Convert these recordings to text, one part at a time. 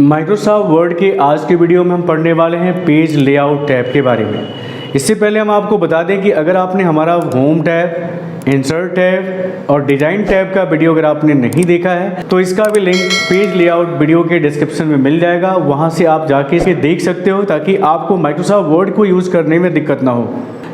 Microsoft word के आज के वीडियो में हम पढ़ने वाले हैं पेज लेआउट टैब के बारे में। इससे पहले हम आपको बता दें कि अगर आपने हमारा होम टैब, इंसर्ट टैब और डिज़ाइन टैब का वीडियो अगर आपने नहीं देखा है तो इसका भी लिंक पेज लेआउट वीडियो के डिस्क्रिप्शन में मिल जाएगा, वहां से आप जाके इसे देख सकते हो ताकि आपको माइक्रोसॉफ्ट वर्ड को यूज़ करने में दिक्कत ना हो।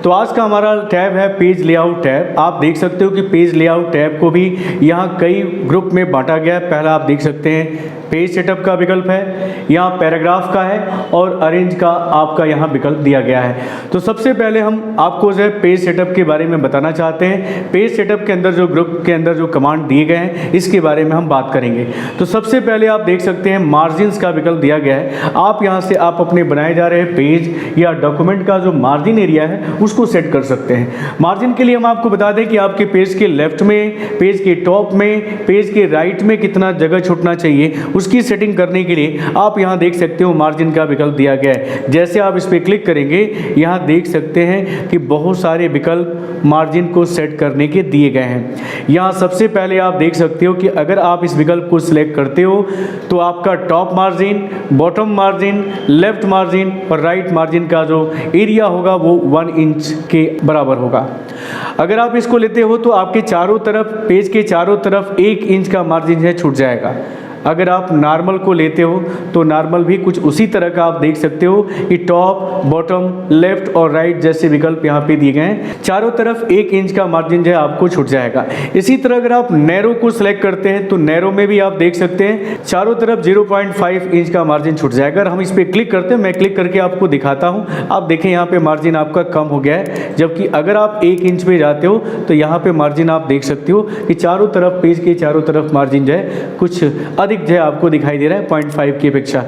तो आज का हमारा टैब है पेज लेआउट टैब। आप देख सकते हो कि पेज लेआउट टैब को भी यहाँ कई ग्रुप में बांटा गया है। पहला आप देख सकते हैं पेज सेटअप का विकल्प है, यहाँ पैराग्राफ का है और अरेंज का आपका यहाँ विकल्प दिया गया है। तो सबसे पहले हम आपको जो है पेज सेटअप के बारे में बताना चाहते हैं। पेज सेटअप के अंदर जो ग्रुप के अंदर जो कमांड दिए गए हैं इसके बारे में हम बात करेंगे। तो सबसे पहले आप देख सकते हैं मार्जिन्स का विकल्प दिया गया है। आप यहाँ से आप अपने बनाए जा रहे पेज या डॉक्यूमेंट का जो मार्जिन एरिया है उसको सेट कर सकते हैं। मार्जिन के लिए हम आपको बता दें कि आपके पेज के लेफ्ट में, पेज के टॉप में, पेज के राइट में कितना जगह छूटना चाहिए उसकी सेटिंग करने के लिए आप यहाँ देख सकते हो मार्जिन का विकल्प दिया गया है। जैसे आप इस पर क्लिक करेंगे यहाँ देख सकते हैं कि बहुत सारे विकल्प मार्जिन को सेट करने के दिए गए हैं। यहाँ सबसे पहले आप देख सकते हो कि अगर आप इस विकल्प को सिलेक्ट करते हो तो आपका top margin, bottom margin, left margin और राइट मार्जिन का जो एरिया होगा वो 1 इंच के बराबर होगा। अगर आप इसको लेते हो तो आपके चारों तरफ, पेज के चारों तरफ 1 इंच का मार्जिन है छूट जाएगा। अगर आप नॉर्मल को लेते हो तो नॉर्मल भी कुछ उसी तरह का आप देख सकते हो कि टॉप, बॉटम, लेफ्ट और राइट जैसे विकल्प यहाँ पे दिए गए हैं। चारों तरफ 1 इंच का मार्जिन जो है आपको छूट जाएगा। इसी तरह अगर आप नैरो को सिलेक्ट करते हैं तो नैरो में भी आप देख सकते हैं चारों तरफ 0.5 इंच का मार्जिन छूट जाएगा। अगर हम इस पर क्लिक करते हैं, मैं क्लिक करके आपको दिखाता हूँ, आप देखें यहाँ पे मार्जिन आपका कम हो गया है। जबकि अगर आप 1 इंच पे जाते हो तो यहाँ पे मार्जिन आप देख सकते हो कि चारों तरफ, पेज के चारों तरफ मार्जिन जो है कुछ अधिक जो है आपको दिखाई दे रहा है 0.5 की अपेक्षा।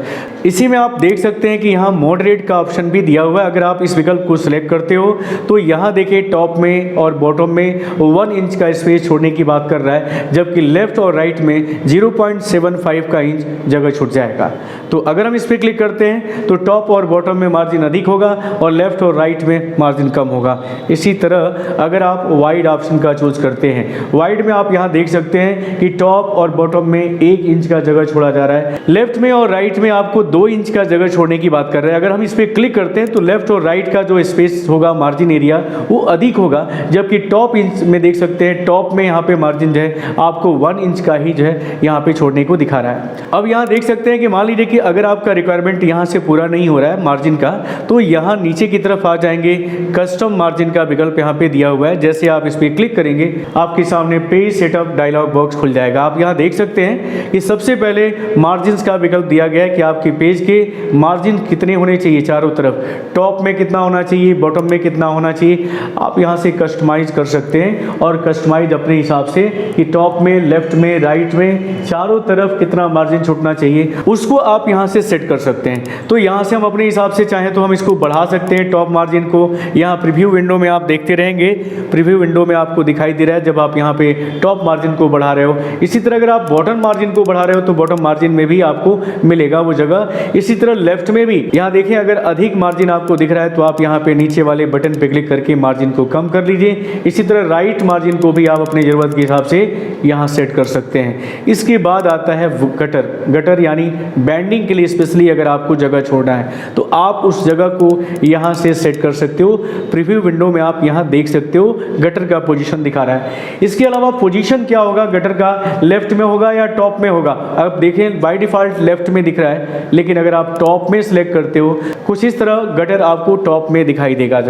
इसी में आप देख सकते हैं कि यहाँ मॉडरेट का ऑप्शन भी दिया हुआ है। अगर आप इस विकल्प को सिलेक्ट करते हो तो यहाँ देखिए टॉप में और बॉटम में 1 इंच का स्पेस छोड़ने की बात कर रहा है, जबकि लेफ्ट और राइट में 0.75 का इंच जगह छूट जाएगा। तो अगर हम इस पर क्लिक करते हैं तो टॉप और बॉटम में मार्जिन अधिक होगा और लेफ्ट और राइट में मार्जिन कम होगा। इसी तरह अगर आप वाइड ऑप्शन का चूज करते हैं, वाइड में आप यहाँ देख सकते हैं कि टॉप और बॉटम में 1 इंच का जगह छोड़ा जा रहा है। लेफ्ट में और राइट में आपको 2 इंच का जगह छोड़ने की बात कर रहे हैं। अगर हम इस पे क्लिक करते हैं तो लेफ्ट और राइट का जो स्पेस होगा, मार्जिन एरिया, वो अधिक होगा। जबकि टॉप इंच में देख सकते हैं, टॉप में यहाँ पे मार्जिन जो है आपको 1 इंच का ही जो है यहाँ पे छोड़ने को दिखा रहा है। अब यहाँ देख सकते हैं कि मान लीजिए कि अगर आपका रिक्वायरमेंट यहाँ से पूरा नहीं हो रहा है मार्जिन का, तो यहाँ नीचे की तरफ आ जाएंगे, कस्टम मार्जिन का विकल्प यहाँ पे दिया हुआ है। जैसे आप इस पर क्लिक करेंगे आपके सामने पेज सेटअप डायलॉग बॉक्स खुल जाएगा। आप यहाँ देख सकते हैं कि सबसे पहले मार्जिन्स का विकल्प दिया गया है कि आपके पेज के मार्जिन कितने होने चाहिए चारों तरफ, टॉप में कितना होना चाहिए, बॉटम में कितना होना चाहिए। आप यहाँ से कस्टमाइज कर सकते हैं और कस्टमाइज अपने हिसाब से कि टॉप में, लेफ्ट में, राइट में चारों तरफ कितना मार्जिन छूटना चाहिए उसको आप यहाँ से सेट कर सकते हैं। तो यहाँ से हम अपने हिसाब से चाहें तो हम इसको बढ़ा सकते हैं टॉप मार्जिन को। यहाँ प्रीव्यू विंडो में आप देखते रहेंगे, प्रीव्यू विंडो में आपको दिखाई दे रहा है जब आप यहाँ पे टॉप मार्जिन को बढ़ा रहे हो। इसी तरह अगर आप बॉटम मार्जिन को बढ़ा रहे हो तो बॉटम मार्जिन में भी आपको मिलेगा वो जगह। इसी तरह लेफ्ट में भी यहाँ देखिए अगर अधिक मार्जिन आपको दिख रहा है तो आप यहाँ पे नीचे वाले बटन पे क्लिक करके मार्जिन को कम कर लीजिए। इसी तरह राइट मार्जिन को भी आप अपनी जरूरत के हिसाब से यहाँ सेट कर सकते हैं। इसके बाद आता है गटर। गटर यानी बैंडिंग के लिए स्पेशली अगर आपको जगह छोड़ना है तो आप उस जगह को यहाँ से सेट कर सकते हो। प्रीव्यू विंडो में आप यहाँ देख सकते हो गटर का पोजीशन दिखा रहा है। इसके अलावा पोजीशन क्या होगा गटर का, लेफ्ट में होगा या टॉप में होगा। अब देखें बाय डिफॉल्ट लेफ्ट में दिख रहा है, लेकिन अगर आप टॉप में सिलेक्ट करते हो कुछ इस तरह गटर आपको टॉप में दिखाई देगा।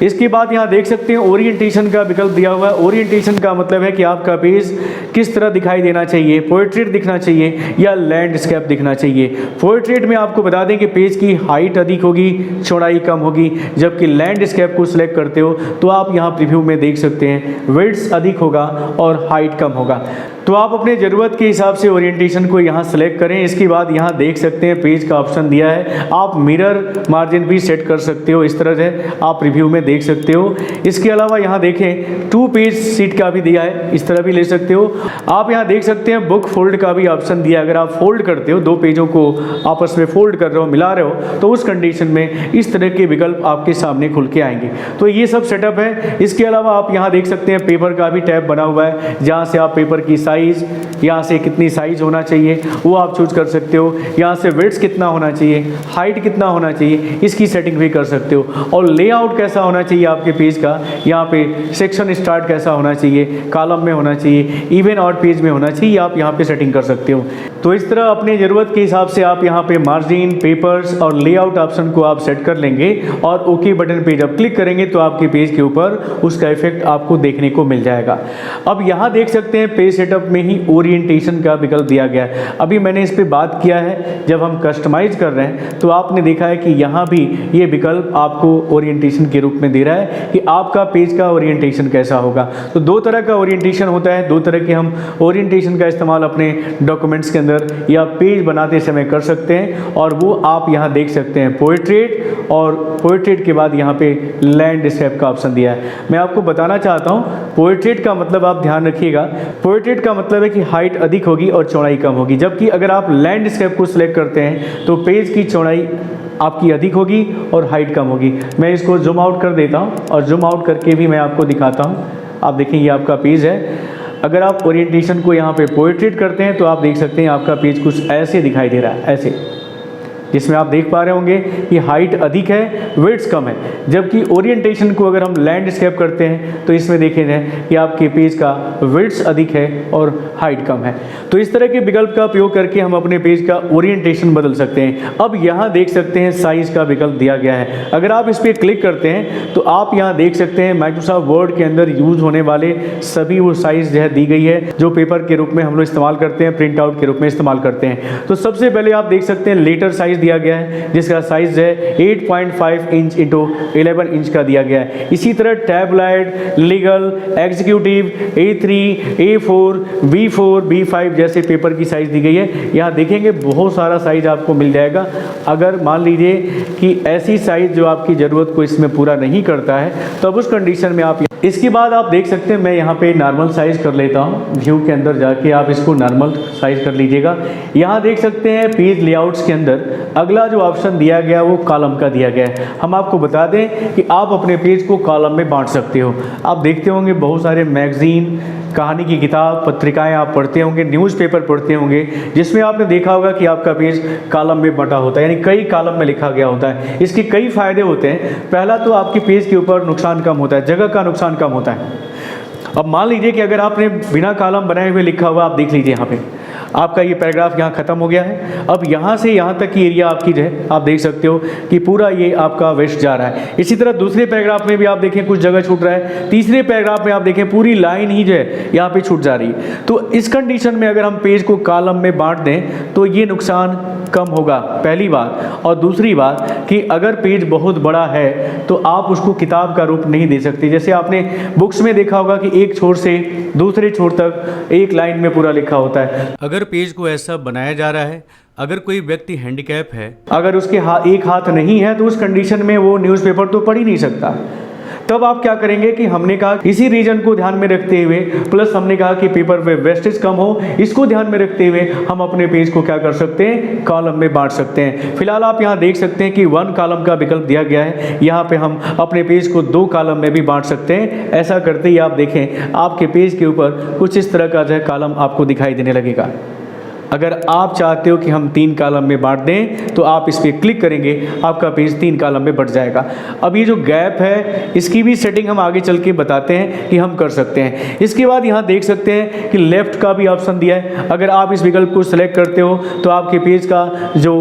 इसके बाद यहाँ देख सकते हैं ओरिएंटेशन का विकल्प दिया हुआ है। ओरिएंटेशन का मतलब है कि आपका पेज किस तरह दिखाई देना चाहिए, पोर्ट्रेट दिखना चाहिए या लैंडस्केप दिखना चाहिए। पोर्ट्रेट में आपको बता दें कि पेज की हाइट अधिक होगी, चौड़ाई कम होगी, जबकि लैंडस्केप को सिलेक्ट करते हो तो आप यहाँ प्रीव्यू में देख सकते हैं विड्थ अधिक होगा और हाइट कम होगा। तो आप अपने ज़रूरत के हिसाब से ओरिएंटेशन को यहाँ सेलेक्ट करें। इसके बाद यहाँ देख सकते हैं पेज का ऑप्शन दिया है, आप मिरर मार्जिन भी सेट कर सकते हो। इस तरह से आप रिव्यू में देख सकते हो। इसके अलावा यहाँ देखें 2 पेज सीट का भी दिया है, इस तरह भी ले सकते हो। आप यहाँ देख सकते हैं बुक फोल्ड का भी ऑप्शन दिया है। अगर आप फोल्ड करते हो, 2 पेजों को आपस में फोल्ड कर रहे हो, मिला रहे हो, तो उस कंडीशन में इस तरह के विकल्प आपके सामने खुल के आएंगे। तो ये सब सेटअप है। इसके अलावा आप यहाँ देख सकते हैं पेपर का भी टैब बना हुआ है, जहाँ से आप पेपर की साइज साइज़, यहाँ से कितनी साइज़ होना चाहिए वो आप चूज कर सकते हो। यहाँ से विड्थ कितना होना चाहिए, हाइट कितना होना चाहिए, इसकी सेटिंग भी कर सकते हो। और लेआउट कैसा होना चाहिए आपके पेज का, यहाँ पे सेक्शन स्टार्ट कैसा होना चाहिए, कॉलम में होना चाहिए, इवन ऑड पेज में होना चाहिए, आप यहाँ पे सेटिंग कर सकते हो। तो इस तरह अपनी ज़रूरत के हिसाब से आप यहाँ पे मार्जिन, पेपर्स और लेआउट ऑप्शन को आप सेट कर लेंगे और ओके बटन पे जब क्लिक करेंगे तो आपके पेज के ऊपर उसका इफेक्ट आपको देखने को मिल जाएगा। अब यहाँ देख सकते हैं पेज सेटअप में ही ओरिएंटेशन का विकल्प दिया गया है। अभी मैंने इस पर बात किया है, जब हम कस्टमाइज कर रहे हैं तो आपने देखा है कि यहाँ भी ये विकल्प आपको ओरिएंटेशन के रूप में दे रहा है कि आपका पेज का ओरिएंटेशन कैसा होगा। तो दो तरह का ओरिएंटेशन होता है, दो तरह के हम ओरिएंटेशन का इस्तेमाल अपने डॉक्यूमेंट्स के अंदर या पेज बनाते समय कर सकते हैं, और वो आप यहाँ देख सकते हैं पोर्ट्रेट, और पोर्ट्रेट के बाद यहाँ पे लैंडस्केप का ऑप्शन दिया है। मैं आपको बताना चाहता हूँ पोर्ट्रेट का मतलब आप ध्यान रखिएगा, पोर्ट्रेट का मतलब है कि हाइट अधिक होगी और चौड़ाई कम होगी, जबकि अगर आप लैंडस्केप को सिलेक्ट करते हैं तो पेज की चौड़ाई आपकी अधिक होगी और हाइट कम होगी। मैं इसको जूम आउट कर देता हूँ और जूम आउट करके भी मैं आपको दिखाता हूँ। आप देखें ये आपका पेज है। अगर आप ओरिएंटेशन को यहाँ पे पोर्ट्रेट करते हैं तो आप देख सकते हैं आपका पेज कुछ ऐसे दिखाई दे रहा है, ऐसे, जिसमें आप देख पा रहे होंगे कि हाइट अधिक है, विड्थ कम है। जबकि ओरिएंटेशन को अगर हम लैंडस्केप करते हैं तो इसमें देखें कि आपके पेज का विड्थ अधिक है और हाइट कम है। तो इस तरह के विकल्प का उपयोग करके हम अपने पेज का ओरिएंटेशन बदल सकते हैं। अब यहाँ देख सकते हैं साइज़ का विकल्प दिया गया है। अगर आप इस पर क्लिक करते हैं तो आप यहाँ देख सकते हैं माइक्रोसॉफ्ट वर्ड के अंदर यूज होने वाले सभी वो साइज़ जो है दी गई है, जो पेपर के रूप में हम लोग इस्तेमाल करते हैं, प्रिंट आउट के रूप में इस्तेमाल करते हैं। तो सबसे पहले आप देख सकते हैं लेटर साइज दिया गया है, जिसका साइज है 8.5 इंच इंटू 11 इंच का दिया गया है। इसी तरह टैबलाइड, legal, executive, A3, A4, B4, B5 जैसे पेपर की साइज दी गई है। यहाँ देखेंगे बहुत सारा साइज आपको मिल जाएगा। अगर मान लीजिए कि ऐसी साइज जो आपकी ज़रूरत को इसमें पूरा नहीं करता है तो अब उस कंडीशन में आप, इसके बाद आप देख सकते हैं मैं यहाँ पे नॉर्मल साइज़ कर लेता हूँ। व्यू के अंदर जाके आप इसको नॉर्मल साइज़ कर लीजिएगा। यहाँ देख सकते हैं पेज लेआउट्स के अंदर अगला जो ऑप्शन दिया गया वो कॉलम का दिया गया है। हम आपको बता दें कि आप अपने पेज को कॉलम में बांट सकते हो। आप देखते होंगे बहुत सारे मैगजीन, कहानी की किताब, पत्रिकाएं आप पढ़ते होंगे, न्यूज़पेपर पढ़ते होंगे, जिसमें आपने देखा होगा कि आपका पेज कॉलम में बटा होता है, यानी कई कॉलम में लिखा गया होता है। इसके कई फ़ायदे होते हैं। पहला तो आपके पेज के ऊपर नुकसान कम होता है, जगह का नुकसान कम होता है। अब मान लीजिए कि अगर आपने बिना कॉलम बनाए हुए लिखा हुआ, आप देख लीजिए यहाँ पे आपका ये पैराग्राफ यहाँ ख़त्म हो गया है। अब यहाँ से यहाँ तक की एरिया आपकी जो है आप देख सकते हो कि पूरा ये आपका वेस्ट जा रहा है। इसी तरह दूसरे पैराग्राफ में भी आप देखें कुछ जगह छूट रहा है। तीसरे पैराग्राफ में आप देखें पूरी लाइन ही जो है यहाँ पे छूट जा रही है। तो इस कंडीशन में अगर हम पेज को कॉलम में बांट दें तो ये नुकसान कम होगा, पहली बात। और दूसरी बात कि अगर पेज बहुत बड़ा है तो आप उसको किताब का रूप नहीं दे सकते। जैसे आपने बुक्स में देखा होगा कि एक छोर से दूसरे छोर तक एक लाइन में पूरा लिखा होता है। अगर पेज को ऐसा बनाया जा रहा है, अगर कोई व्यक्ति हैंडीकैप है, अगर उसके एक हाथ नहीं है तो उस कंडीशन में वो न्यूज़पेपर तो पढ़ ही नहीं सकता। तब आप क्या करेंगे कि हमने कहा इसी रीजन को ध्यान में रखते हुए, प्लस हमने कहा कि पेपर पे वेस्टेज कम हो, इसको ध्यान में रखते हुए हम अपने पेज को क्या कर सकते हैं, कॉलम में बांट सकते हैं। फिलहाल आप यहाँ देख सकते हैं कि 1 कॉलम का विकल्प दिया गया है। यहाँ पे हम अपने पेज को 2 कॉलम में भी बांट सकते हैं। ऐसा करते ही आप देखें आपके पेज के ऊपर कुछ इस तरह का जो है कॉलम आपको दिखाई देने लगेगा। अगर आप चाहते हो कि हम 3 कॉलम में बांट दें तो आप इस पर क्लिक करेंगे, आपका पेज 3 कॉलम में बट जाएगा। अब ये जो गैप है इसकी भी सेटिंग हम आगे चल के बताते हैं कि हम कर सकते हैं। इसके बाद यहाँ देख सकते हैं कि लेफ़्ट का भी ऑप्शन दिया है। अगर आप इस विकल्प को सिलेक्ट करते हो तो आपके पेज का जो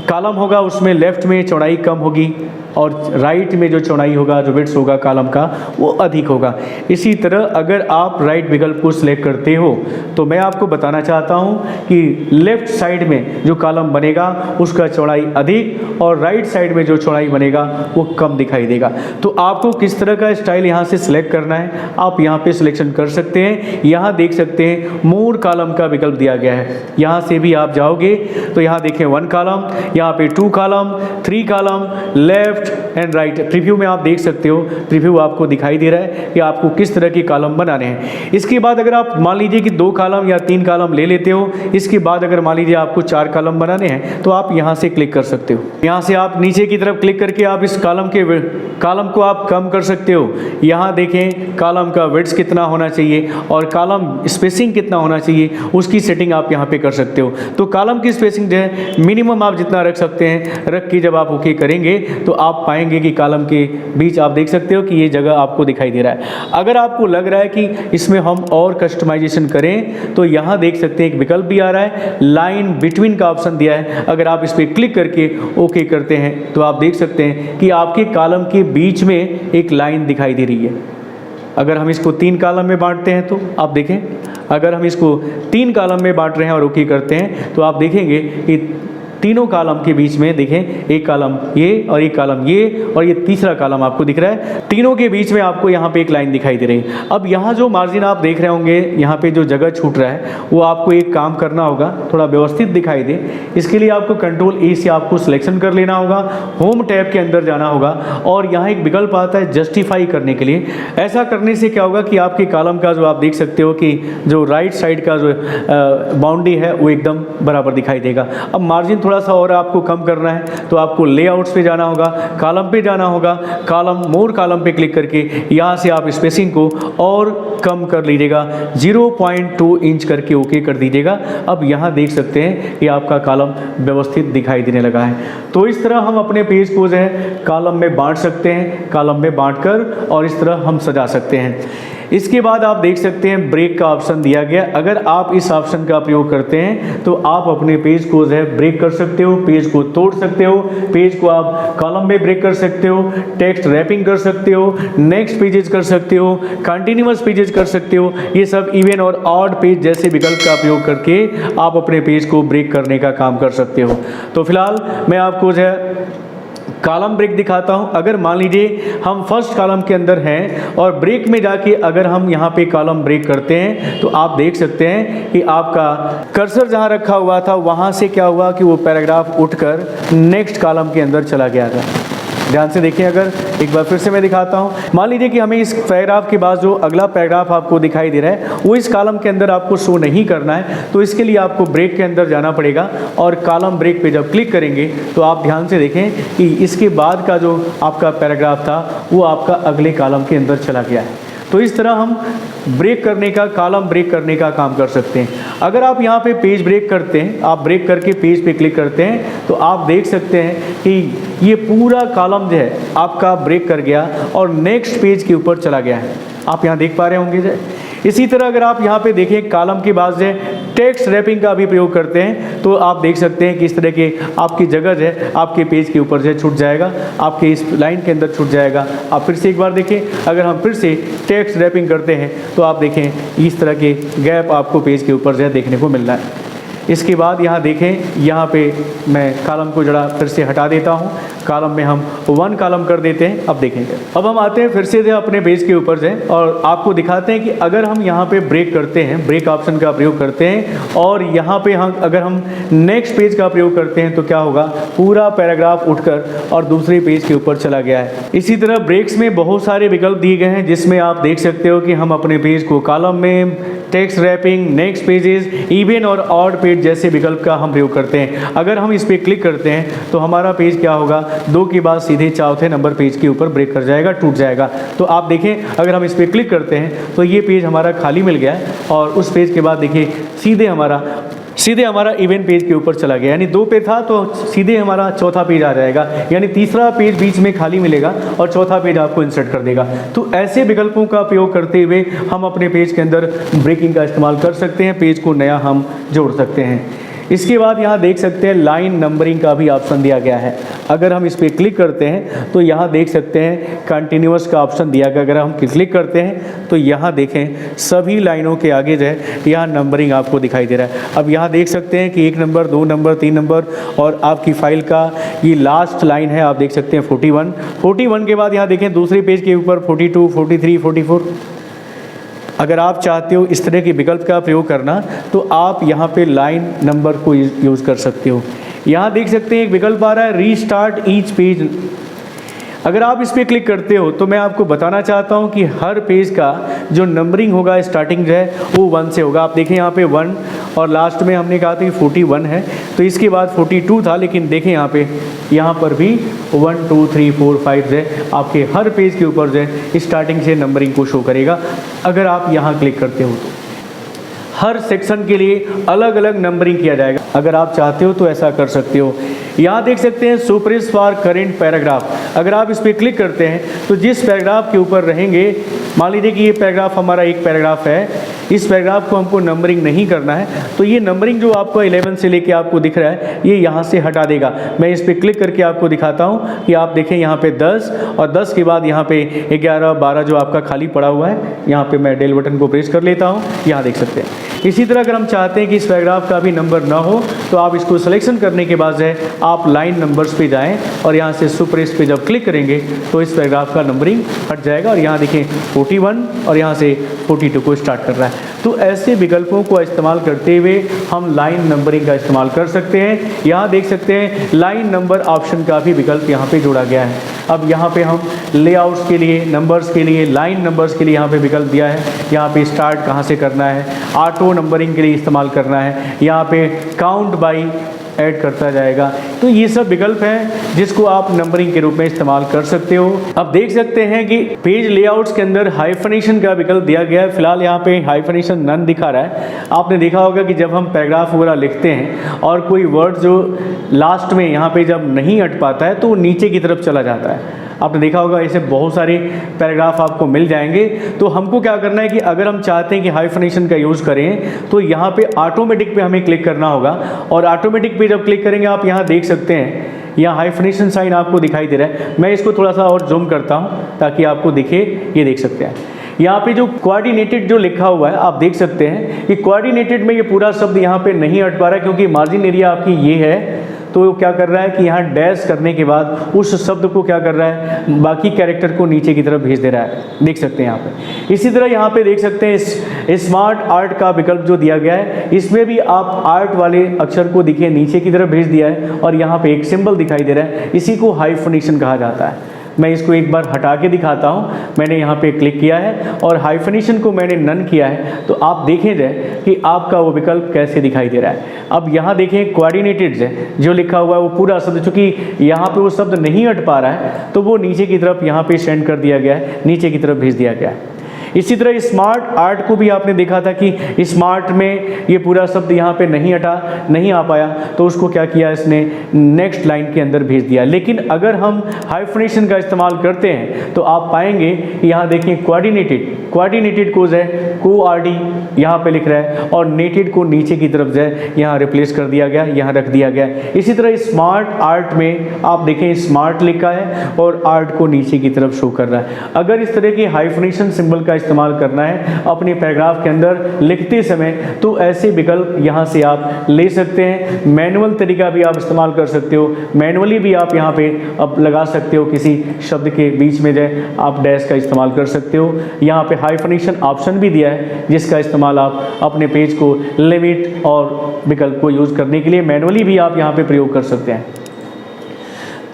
कॉलम होगा उसमें लेफ़्ट में चौड़ाई कम होगी और राइट में जो चौड़ाई होगा, जो विड्थ होगा कॉलम का, वो अधिक होगा। इसी तरह अगर आप राइट विकल्प को सिलेक्ट करते हो तो मैं आपको बताना चाहता हूँ कि लेफ़्ट साइड में जो कॉलम बनेगा उसका चौड़ाई अधिक और राइट साइड में जो चौड़ाई बनेगा वो कम दिखाई देगा। तो आपको किस तरह का स्टाइल यहाँ से सिलेक्ट करना है आप यहाँ पे सिलेक्शन कर सकते हैं। यहाँ देख सकते हैं मोर कॉलम का विकल्प दिया गया है। यहाँ से भी आप जाओगे तो यहाँ देखें 1 कॉलम, यहाँ पे 2 column, 3 column, left, left and right. Preview में आप देख सकते हो, प्रीव्यू आपको दिखाई दे रहा है कि आपको किस तरह के कॉलम बनाने हैं। इसके बाद अगर आप मान लीजिए कि 2 कॉलम या 3 कॉलम ले लेते हो, इसके बाद अगर मान लीजिए आपको 4 कॉलम बनाने हैं तो आप यहाँ से क्लिक कर सकते हो। यहाँ से आप नीचे की तरफ क्लिक करके आप इस कॉलम को आप कम कर सकते हो। यहाँ देखें कॉलम का विड्थ कितना होना चाहिए और कॉलम स्पेसिंग कितना होना चाहिए, उसकी सेटिंग आप यहाँ पे कर सकते हो। तो कॉलम की स्पेसिंग जो है मिनिमम आप जितना रख सकते हैं रख के जब आप ओके करेंगे तो आप पाएंगे कि कॉलम के बीच आप देख सकते हो कि ये जगह आपको दिखाई दे रहा है। अगर आपको लग रहा है कि इसमें हम और कस्टमाइजेशन करें तो यहाँ देख सकते हैं एक विकल्प भी आ रहा है, लाइन बिटवीन का ऑप्शन दिया है। अगर आप इस पर क्लिक करके ओके करते हैं तो आप देख सकते हैं कि आपके कॉलम के बीच में एक लाइन दिखाई दे रही है। अगर हम इसको 3 कॉलम में बांटते हैं तो आप देखें, अगर हम इसको 3 कॉलम में बांट रहे हैं और ओके करते हैं तो आप देखेंगे कि तीनों कॉलम के बीच में देखें एक कॉलम ये और एक कॉलम ये और ये तीसरा कॉलम आपको दिख रहा है। तीनों के बीच में आपको यहाँ पे एक लाइन दिखाई दे रही है। अब यहाँ जो मार्जिन आप देख रहे होंगे, यहाँ पे जो जगह छूट रहा है वो आपको एक काम करना होगा, थोड़ा व्यवस्थित दिखाई दे। इसके लिए आपको कंट्रोल ए से आपको सिलेक्शन कर लेना होगा, होम टैब के अंदर जाना होगा और यहाँ एक विकल्प आता है जस्टिफाई करने के लिए। ऐसा करने से क्या होगा कि आपके कॉलम का जो आप देख सकते हो कि जो राइट साइड का जो बाउंड्री है वो एकदम बराबर दिखाई देगा। अब मार्जिन थोड़ा सा और आपको कम करना है तो आपको लेआउट्स पे जाना होगा, कॉलम पे जाना होगा, कॉलम मोर कॉलम पे क्लिक करके यहाँ से आप स्पेसिंग को और कम कर लीजिएगा, 0.2 इंच करके ओके कर दीजिएगा। अब यहाँ देख सकते हैं कि आपका कॉलम व्यवस्थित दिखाई देने लगा है। तो इस तरह हम अपने पेज को जो है कॉलम में बांट सकते हैं, कॉलम में बांटकर और इस तरह हम सजा सकते हैं। इसके बाद आप देख सकते हैं ब्रेक का ऑप्शन दिया गया। अगर आप इस ऑप्शन का प्रयोग करते हैं तो आप अपने पेज को जो है ब्रेक कर सकते हो, पेज को तोड़ सकते हो, पेज को आप कॉलम में ब्रेक कर सकते हो, टेक्स्ट रैपिंग कर सकते हो, नेक्स्ट पेजेस कर सकते हो, कंटिन्यूअस पेजेस कर सकते हो। ये सब इवन और ऑड पेज जैसे विकल्प का प्रयोग करके आप अपने पेज को ब्रेक करने का काम कर सकते हो। तो फिलहाल मैं आपको जो है कॉलम ब्रेक दिखाता हूं। अगर मान लीजिए हम फर्स्ट कॉलम के अंदर हैं और ब्रेक में जाके अगर हम यहां पे कॉलम ब्रेक करते हैं तो आप देख सकते हैं कि आपका कर्सर जहां रखा हुआ था वहां से क्या हुआ कि वो पैराग्राफ उठकर नेक्स्ट कॉलम के अंदर चला गया था। ध्यान से देखिए, अगर एक बार फिर से मैं दिखाता हूं। मान लीजिए कि हमें इस पैराग्राफ के बाद जो अगला पैराग्राफ आपको दिखाई दे रहा है वो इस कॉलम के अंदर आपको शो नहीं करना है, तो इसके लिए आपको ब्रेक के अंदर जाना पड़ेगा और कॉलम ब्रेक पे जब क्लिक करेंगे तो आप ध्यान से देखें कि इसके बाद का जो आपका पैराग्राफ था वो आपका अगले कॉलम के अंदर चला गया है। तो इस तरह हम ब्रेक करने का, कॉलम ब्रेक करने का काम कर सकते हैं। अगर आप यहाँ पे पेज ब्रेक करते हैं, आप ब्रेक करके पेज पे क्लिक करते हैं तो आप देख सकते हैं कि ये पूरा कॉलम जो है आपका ब्रेक कर गया और नेक्स्ट पेज के ऊपर चला गया है। आप यहाँ देख पा रहे होंगे जो इसी तरह अगर आप यहाँ पे देखें कॉलम के बाद जो टेक्स्ट रैपिंग का भी प्रयोग करते हैं तो आप देख सकते हैं कि इस तरह के आपकी जगह जो है आपके पेज के ऊपर जो छूट जाएगा, आपके इस लाइन के अंदर छूट जाएगा। आप फिर से एक बार देखें, अगर हम फिर से टेक्स्ट रैपिंग करते हैं तो आप देखें इस तरह के गैप आपको पेज के ऊपर जो है देखने को मिल रहा है। इसके बाद यहाँ देखें, यहाँ पे मैं कॉलम को जरा फिर से हटा देता हूँ, कॉलम में हम 1 कॉलम कर देते हैं। अब देखेंगे, अब हम आते हैं फिर से जो अपने पेज के ऊपर से और आपको दिखाते हैं कि अगर हम यहाँ पे ब्रेक करते हैं, ब्रेक ऑप्शन का प्रयोग करते हैं और यहाँ पे अगर हम नेक्स्ट पेज का प्रयोग करते हैं तो क्या होगा, पूरा पैराग्राफ उठकर और दूसरे पेज के ऊपर चला गया है। इसी तरह ब्रेक्स में बहुत सारे विकल्प दिए गए हैं जिसमें आप देख सकते हो कि हम अपने पेज को कॉलम में, text wrapping, next pages, even और ऑड पेज जैसे विकल्प का हम प्रयोग करते हैं। अगर हम इस पर क्लिक करते हैं तो हमारा पेज क्या होगा, 2 के बाद सीधे चौथे नंबर पेज के ऊपर ब्रेक कर जाएगा, टूट जाएगा। तो आप देखें, अगर हम इस पर क्लिक करते हैं तो ये पेज हमारा खाली मिल गया है और उस पेज के बाद देखिए सीधे हमारा इवेंट पेज के ऊपर चला गया, यानी 2 पे था तो सीधे हमारा चौथा पेज आ जाएगा, यानी तीसरा पेज बीच में खाली मिलेगा और चौथा पेज आपको इंसर्ट कर देगा। तो ऐसे विकल्पों का प्रयोग करते हुए हम अपने पेज के अंदर ब्रेकिंग का इस्तेमाल कर सकते हैं, पेज को नया हम जोड़ सकते हैं। इसके बाद यहाँ देख सकते हैं लाइन नंबरिंग का भी ऑप्शन दिया गया है। अगर हम इस पर क्लिक करते हैं तो यहाँ देख सकते हैं कंटिन्यूअस का ऑप्शन दिया गया। अगर हम क्लिक करते हैं तो यहाँ देखें सभी लाइनों के आगे जो है यहाँ नंबरिंग आपको दिखाई दे रहा है। अब यहाँ देख सकते हैं कि 1 नंबर, 2 नंबर, 3 नंबर और आपकी फाइल का ये लास्ट लाइन है, आप देख सकते हैं 41 के बाद यहाँ देखें दूसरे पेज के ऊपर 42, 43, 44। अगर आप चाहते हो इस तरह के विकल्प का प्रयोग करना तो आप यहाँ पे लाइन नंबर को यूज़ कर सकते हो। यहाँ देख सकते हैं एक विकल्प आ रहा है रीस्टार्ट ईच पेज। अगर आप इस पर क्लिक करते हो तो मैं आपको बताना चाहता हूं कि हर पेज का जो नंबरिंग होगा स्टार्टिंग जो है वो 1 से होगा। आप देखें यहाँ पे 1 और लास्ट में हमने कहा था कि 41 है, तो इसके बाद 42 था, लेकिन देखें यहाँ पर भी 1 2 3 4 5 है, आपके हर पेज के ऊपर जो है स्टार्टिंग से नंबरिंग को शो करेगा। अगर आप यहाँ क्लिक करते हो तो हर सेक्शन के लिए अलग अलग नंबरिंग किया जाएगा। अगर आप चाहते हो तो ऐसा कर सकते हो। यहाँ देख सकते हैं सुपरिस फॉर करेंट पैराग्राफ। अगर आप इस पर क्लिक करते हैं तो जिस पैराग्राफ के ऊपर रहेंगे, मान लीजिए कि ये पैराग्राफ हमारा एक पैराग्राफ है, इस पैराग्राफ को हमको नंबरिंग नहीं करना है, तो ये नंबरिंग जो आपको 11 से लेके आपको दिख रहा है ये यहाँ से हटा देगा। मैं इस पर क्लिक करके आपको दिखाता हूँ कि आप देखें यहाँ पे 10 और 10 के बाद यहाँ पे 11 12 जो आपका खाली पड़ा हुआ है, यहाँ पे मैं डेल बटन को प्रेस कर लेता हूँ, यहाँ देख सकते हैं। इसी तरह अगर हम चाहते हैं कि इस पैराग्राफ का भी नंबर ना हो तो आप इसको सिलेक्शन करने के बाद है आप लाइन नंबर्स पे जाएं और यहाँ से सुपरिस पे जब क्लिक करेंगे तो इस पैराग्राफ का नंबरिंग हट जाएगा और यहाँ देखें 41 और यहाँ से 42 को स्टार्ट कर रहा है। तो ऐसे विकल्पों को इस्तेमाल करते हुए हम लाइन नंबरिंग का इस्तेमाल कर सकते हैं। यहाँ देख सकते हैं लाइन नंबर ऑप्शन का भी विकल्प यहाँ पे जोड़ा गया है। अब यहाँ पे हम लेआउट्स के लिए, नंबर्स के लिए, लाइन नंबर्स के लिए यहाँ पे विकल्प दिया है। यहाँ पे स्टार्ट कहाँ से करना है, ऑटो नंबरिंग के लिए इस्तेमाल करना है, यहाँ पे काउंट बाई ऐड करता जाएगा। तो ये सब विकल्प हैं जिसको आप नंबरिंग के रूप में इस्तेमाल कर सकते हो। अब देख सकते हैं कि पेज लेआउट्स के अंदर हाइफनेशन का विकल्प दिया गया है। फिलहाल यहाँ पे हाइफनेशन नन दिखा रहा है। आपने देखा होगा कि जब हम पैराग्राफ वगैरह लिखते हैं और कोई वर्ड जो लास्ट में यहाँ पे जब नहीं अट पाता है तो वो नीचे की तरफ चला जाता है। आपने देखा होगा ऐसे बहुत सारे पैराग्राफ आपको मिल जाएंगे। तो हमको क्या करना है कि अगर हम चाहते हैं कि हाइफनेशन का यूज़ करें तो यहाँ पे ऑटोमेटिक पे हमें क्लिक करना होगा और ऑटोमेटिक पे जब क्लिक करेंगे आप यहाँ देख सकते हैं यहाँ हाइफनेशन साइन आपको दिखाई दे रहा है। मैं इसको थोड़ा सा और जूम करता हूँ ताकि आपको दिखे, ये देख सकते हैं। यहाँ पे जो कोऑर्डिनेटेड जो लिखा हुआ है आप देख सकते हैं कि कोऑर्डिनेटेड में ये पूरा शब्द यहाँ पे नहीं अट पा रहा है क्योंकि मार्जिन एरिया आपकी ये है। तो वो क्या कर रहा है कि यहाँ डैश करने के बाद उस शब्द को क्या कर रहा है, बाकी कैरेक्टर को नीचे की तरफ भेज दे रहा है, देख सकते हैं यहाँ पे। इसी तरह यहाँ पे देख सकते हैं स्मार्ट आर्ट का विकल्प जो दिया गया है, इसमें भी आप आर्ट वाले अक्षर को दिखे नीचे की तरफ भेज दिया है और यहाँ पे एक सिंबल दिखाई दे रहा है, इसी को हाइफनेशन कहा जाता है। मैं इसको एक बार हटा के दिखाता हूँ। मैंने यहाँ पे क्लिक किया है और हाइफनेशन को मैंने नन किया है, तो आप देखें जाए कि आपका वो विकल्प कैसे दिखाई दे रहा है। अब यहाँ देखें कोऑर्डिनेटेड है जो लिखा हुआ है वो पूरा शब्द, चूँकि यहाँ पे वो शब्द नहीं हट पा रहा है तो वो नीचे की तरफ यहाँ पे सेंड कर दिया गया है, नीचे की तरफ भेज दिया गया है। इसी तरह स्मार्ट आर्ट को भी आपने देखा था कि स्मार्ट में ये पूरा शब्द यहाँ पे नहीं आ पाया, तो उसको क्या किया इसने नेक्स्ट लाइन के अंदर भेज दिया। लेकिन अगर हम हाइफनेशन का इस्तेमाल करते हैं तो आप पाएंगे कि यहाँ देखिए कोऑर्डिनेटेड को जो है कोआरडी यहाँ पे लिख रहा है और नेटेड को नीचे की तरफ जो है यहाँ रिप्लेस कर दिया गया, यहाँ रख दिया गया। इसी तरह स्मार्ट आर्ट में आप देखें स्मार्ट लिखा है और आर्ट को नीचे की तरफ शो कर रहा है। अगर इस तरह की हाइफनेशन सिंबल का इस्तेमाल करना है अपने पैराग्राफ के अंदर लिखते समय तो ऐसे विकल्प यहाँ से आप ले सकते हैं। मैनुअल तरीका भी आप इस्तेमाल कर सकते हो, मैनुअली भी आप यहाँ पे अब लगा सकते हो, किसी शब्द के बीच में जाए आप डैश का इस्तेमाल कर सकते हो। यहाँ पे हाइफनेशन ऑप्शन भी दिया है जिसका इस्तेमाल आप अपने पेज को लिमिट और विकल्प को यूज़ करने के लिए मैनुअली भी आप यहाँ पे प्रयोग कर सकते हैं।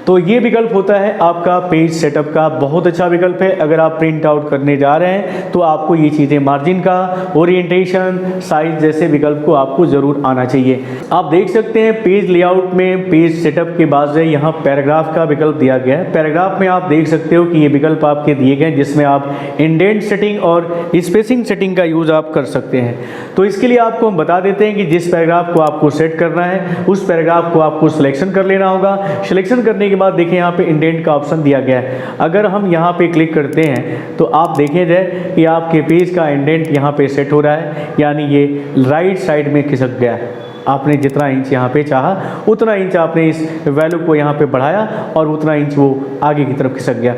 तो ये विकल्प होता है आपका पेज सेटअप का, बहुत अच्छा विकल्प है। अगर आप प्रिंट आउट करने जा रहे हैं तो आपको ये चीज़ें मार्जिन का, ओरिएंटेशन, साइज जैसे विकल्प को आपको ज़रूर आना चाहिए। आप देख सकते हैं पेज लेआउट में पेज सेटअप के बाद से यहाँ पैराग्राफ का विकल्प दिया गया है। पैराग्राफ में आप देख सकते हो कि ये विकल्प आपके दिए गए हैं जिसमें आप इंडेंट सेटिंग और स्पेसिंग सेटिंग का यूज़ आप कर सकते हैं। तो इसके लिए आपको हम बता देते हैं कि जिस पैराग्राफ को आपको सेट करना है उस पैराग्राफ को आपको सिलेक्शन कर लेना होगा। सिलेक्शन करने बाद देखें यहाँ पे इंडेंट का ऑप्शन दिया गया है। अगर हम यहाँ पे क्लिक करते हैं तो आप देखें जाए कि आपके पेज का इंडेंट यहाँ पे सेट हो रहा है, यानी ये राइट साइड में खिसक गया है। आपने जितना इंच यहाँ पे चाहा उतना इंच आपने इस वैल्यू को यहाँ पे बढ़ाया और उतना इंच वो आगे की तरफ खिसक गया।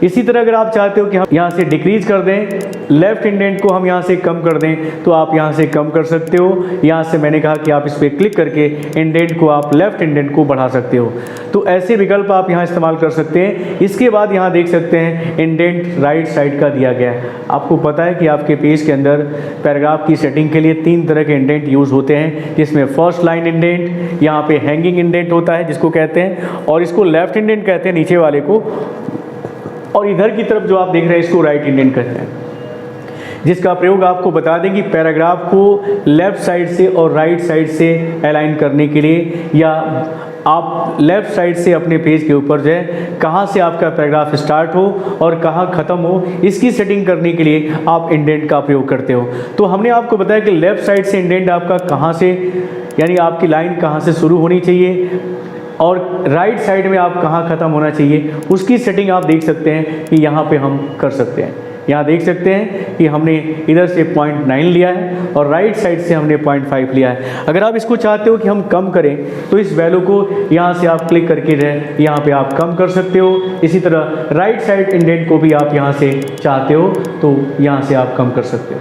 इसी तरह अगर आप चाहते हो कि हम यहाँ से डिक्रीज कर दें, लेफ्ट इंडेंट को हम यहाँ से कम कर दें तो आप यहाँ से कम कर सकते हो। यहाँ से मैंने कहा कि आप इस पर क्लिक करके इंडेंट को आप लेफ्ट इंडेंट को बढ़ा सकते हो। तो ऐसे विकल्प आप यहाँ इस्तेमाल कर सकते हैं। इसके बाद यहाँ देख सकते हैं इंडेंट राइट साइड का दिया गया है। आपको पता है कि आपके पेज के अंदर पैराग्राफ की सेटिंग के लिए 3 तरह के इंडेंट यूज़ होते हैं, जिसमें फर्स्ट लाइन इंडेंट, यहाँ पे हैंगिंग इंडेंट होता है जिसको कहते हैं, और इसको लेफ्ट इंडेंट कहते हैं नीचे वाले को, और इधर की तरफ जो आप देख रहे हैं इसको राइट इंडेंट कहते हैं, जिसका प्रयोग आपको बता दें कि पैराग्राफ को लेफ़्ट साइड से और राइट साइड से अलाइन करने के लिए, या आप लेफ़्ट साइड से अपने पेज के ऊपर जो है कहाँ से आपका पैराग्राफ स्टार्ट हो और कहाँ ख़त्म हो, इसकी सेटिंग करने के लिए आप इंडेंट का प्रयोग करते हो। तो हमने आपको बताया कि लेफ़्ट साइड से इंडेंट आपका कहाँ से, यानी आपकी लाइन कहाँ से शुरू होनी चाहिए और राइट साइड में आप कहाँ ख़त्म होना चाहिए, उसकी सेटिंग आप देख सकते हैं कि यहाँ पे हम कर सकते हैं। यहाँ देख सकते हैं कि हमने इधर से 0.9 लिया है और राइट साइड से हमने 0.5 लिया है। अगर आप इसको चाहते हो कि हम कम करें तो इस वैल्यू को यहाँ से आप क्लिक करके यहाँ पे आप कम कर सकते हो। इसी तरह राइट साइड इंडेंट को भी आप यहाँ से चाहते हो तो यहाँ से आप कम कर सकते हो।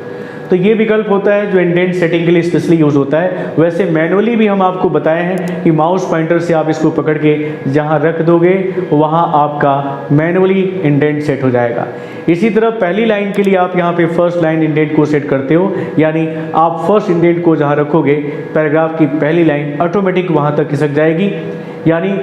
तो ये विकल्प होता है जो इंडेंट सेटिंग के लिए स्पेशली यूज़ होता है। वैसे मैनुअली भी हम आपको बताए हैं कि माउस पॉइंटर से आप इसको पकड़ के जहाँ रख दोगे वहाँ आपका मैनुअली इंडेंट सेट हो जाएगा। इसी तरह पहली लाइन के लिए आप यहाँ पे फर्स्ट लाइन इंडेंट को सेट करते हो, यानी आप फर्स्ट इंडेंट को जहाँ रखोगे पैराग्राफ की पहली लाइन ऑटोमेटिक वहाँ तक खिसक जाएगी, यानी